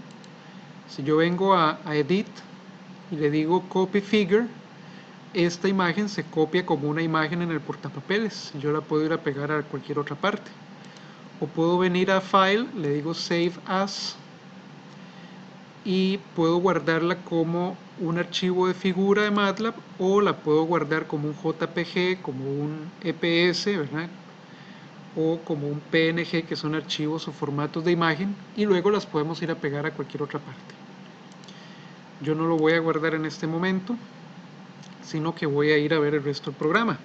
Si yo vengo a Edit y le digo Copy Figure, esta imagen se copia como una imagen en el portapapeles. Yo la puedo ir a pegar a cualquier otra parte. O puedo venir a File, le digo Save As y puedo guardarla como un archivo de figura de MATLAB, o la puedo guardar como un JPG, como un EPS, ¿verdad? O como un PNG, que son archivos o formatos de imagen, y luego las podemos ir a pegar a cualquier otra parte. Yo no lo voy a guardar en este momento, sino que voy a ir a ver el resto del programa.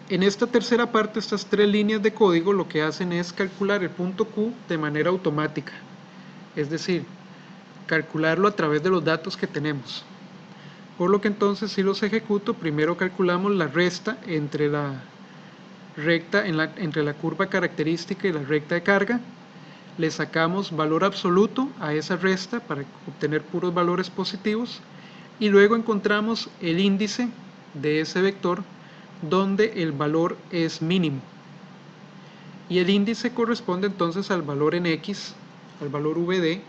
En esta tercera parte, estas 3 líneas de código lo que hacen es calcular el punto Q de manera automática, es decir, calcularlo a través de los datos que tenemos. Por lo que entonces, si los ejecuto, primero calculamos la resta entre la recta, entre la curva característica y la recta de carga. Le sacamos valor absoluto a esa resta para obtener puros valores positivos, y luego encontramos el índice de ese vector donde el valor es mínimo, y el índice corresponde entonces al valor en X, al valor VD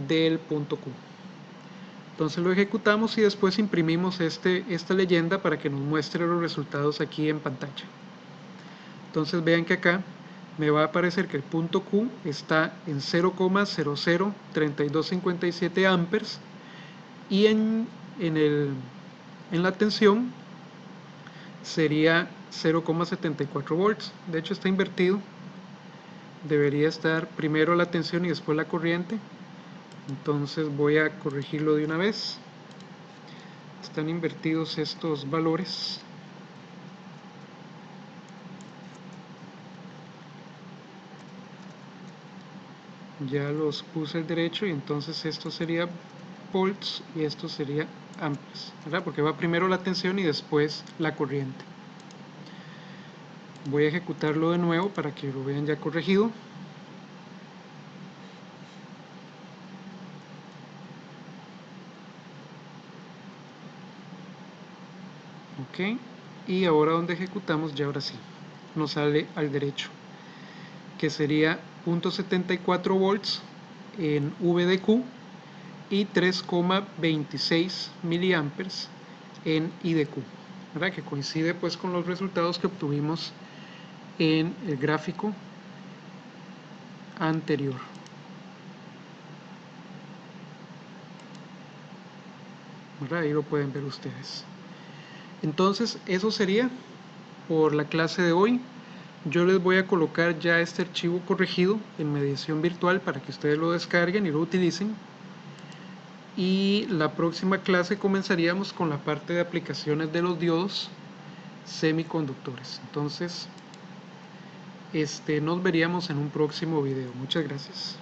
del punto Q. Entonces lo ejecutamos y después imprimimos esta leyenda para que nos muestre los resultados aquí en pantalla. Entonces vean que acá me va a aparecer que el punto Q está en 0,003257 amperes, y en la tensión sería 0,74 volts. De hecho está invertido, debería estar primero la tensión y después la corriente. Entonces voy a corregirlo de una vez. Están invertidos estos valores. Ya los puse al derecho, y entonces esto sería volts y esto sería amperes, ¿verdad? Porque va primero la tensión y después la corriente. Voy a ejecutarlo de nuevo para que lo vean ya corregido. Ok, y ahora donde ejecutamos, ya ahora sí nos sale al derecho, que sería 0,74 volts en V de Q y 3,26 miliamperes en I de Q, ¿verdad? Que coincide pues con los resultados que obtuvimos en el gráfico anterior. ¿Verdad? Ahí lo pueden ver ustedes. Entonces eso sería por la clase de hoy. Yo les voy a colocar ya este archivo corregido en mediación virtual para que ustedes lo descarguen y lo utilicen. Y la próxima clase comenzaríamos con la parte de aplicaciones de los diodos semiconductores. Entonces, nos veríamos en un próximo video. Muchas gracias.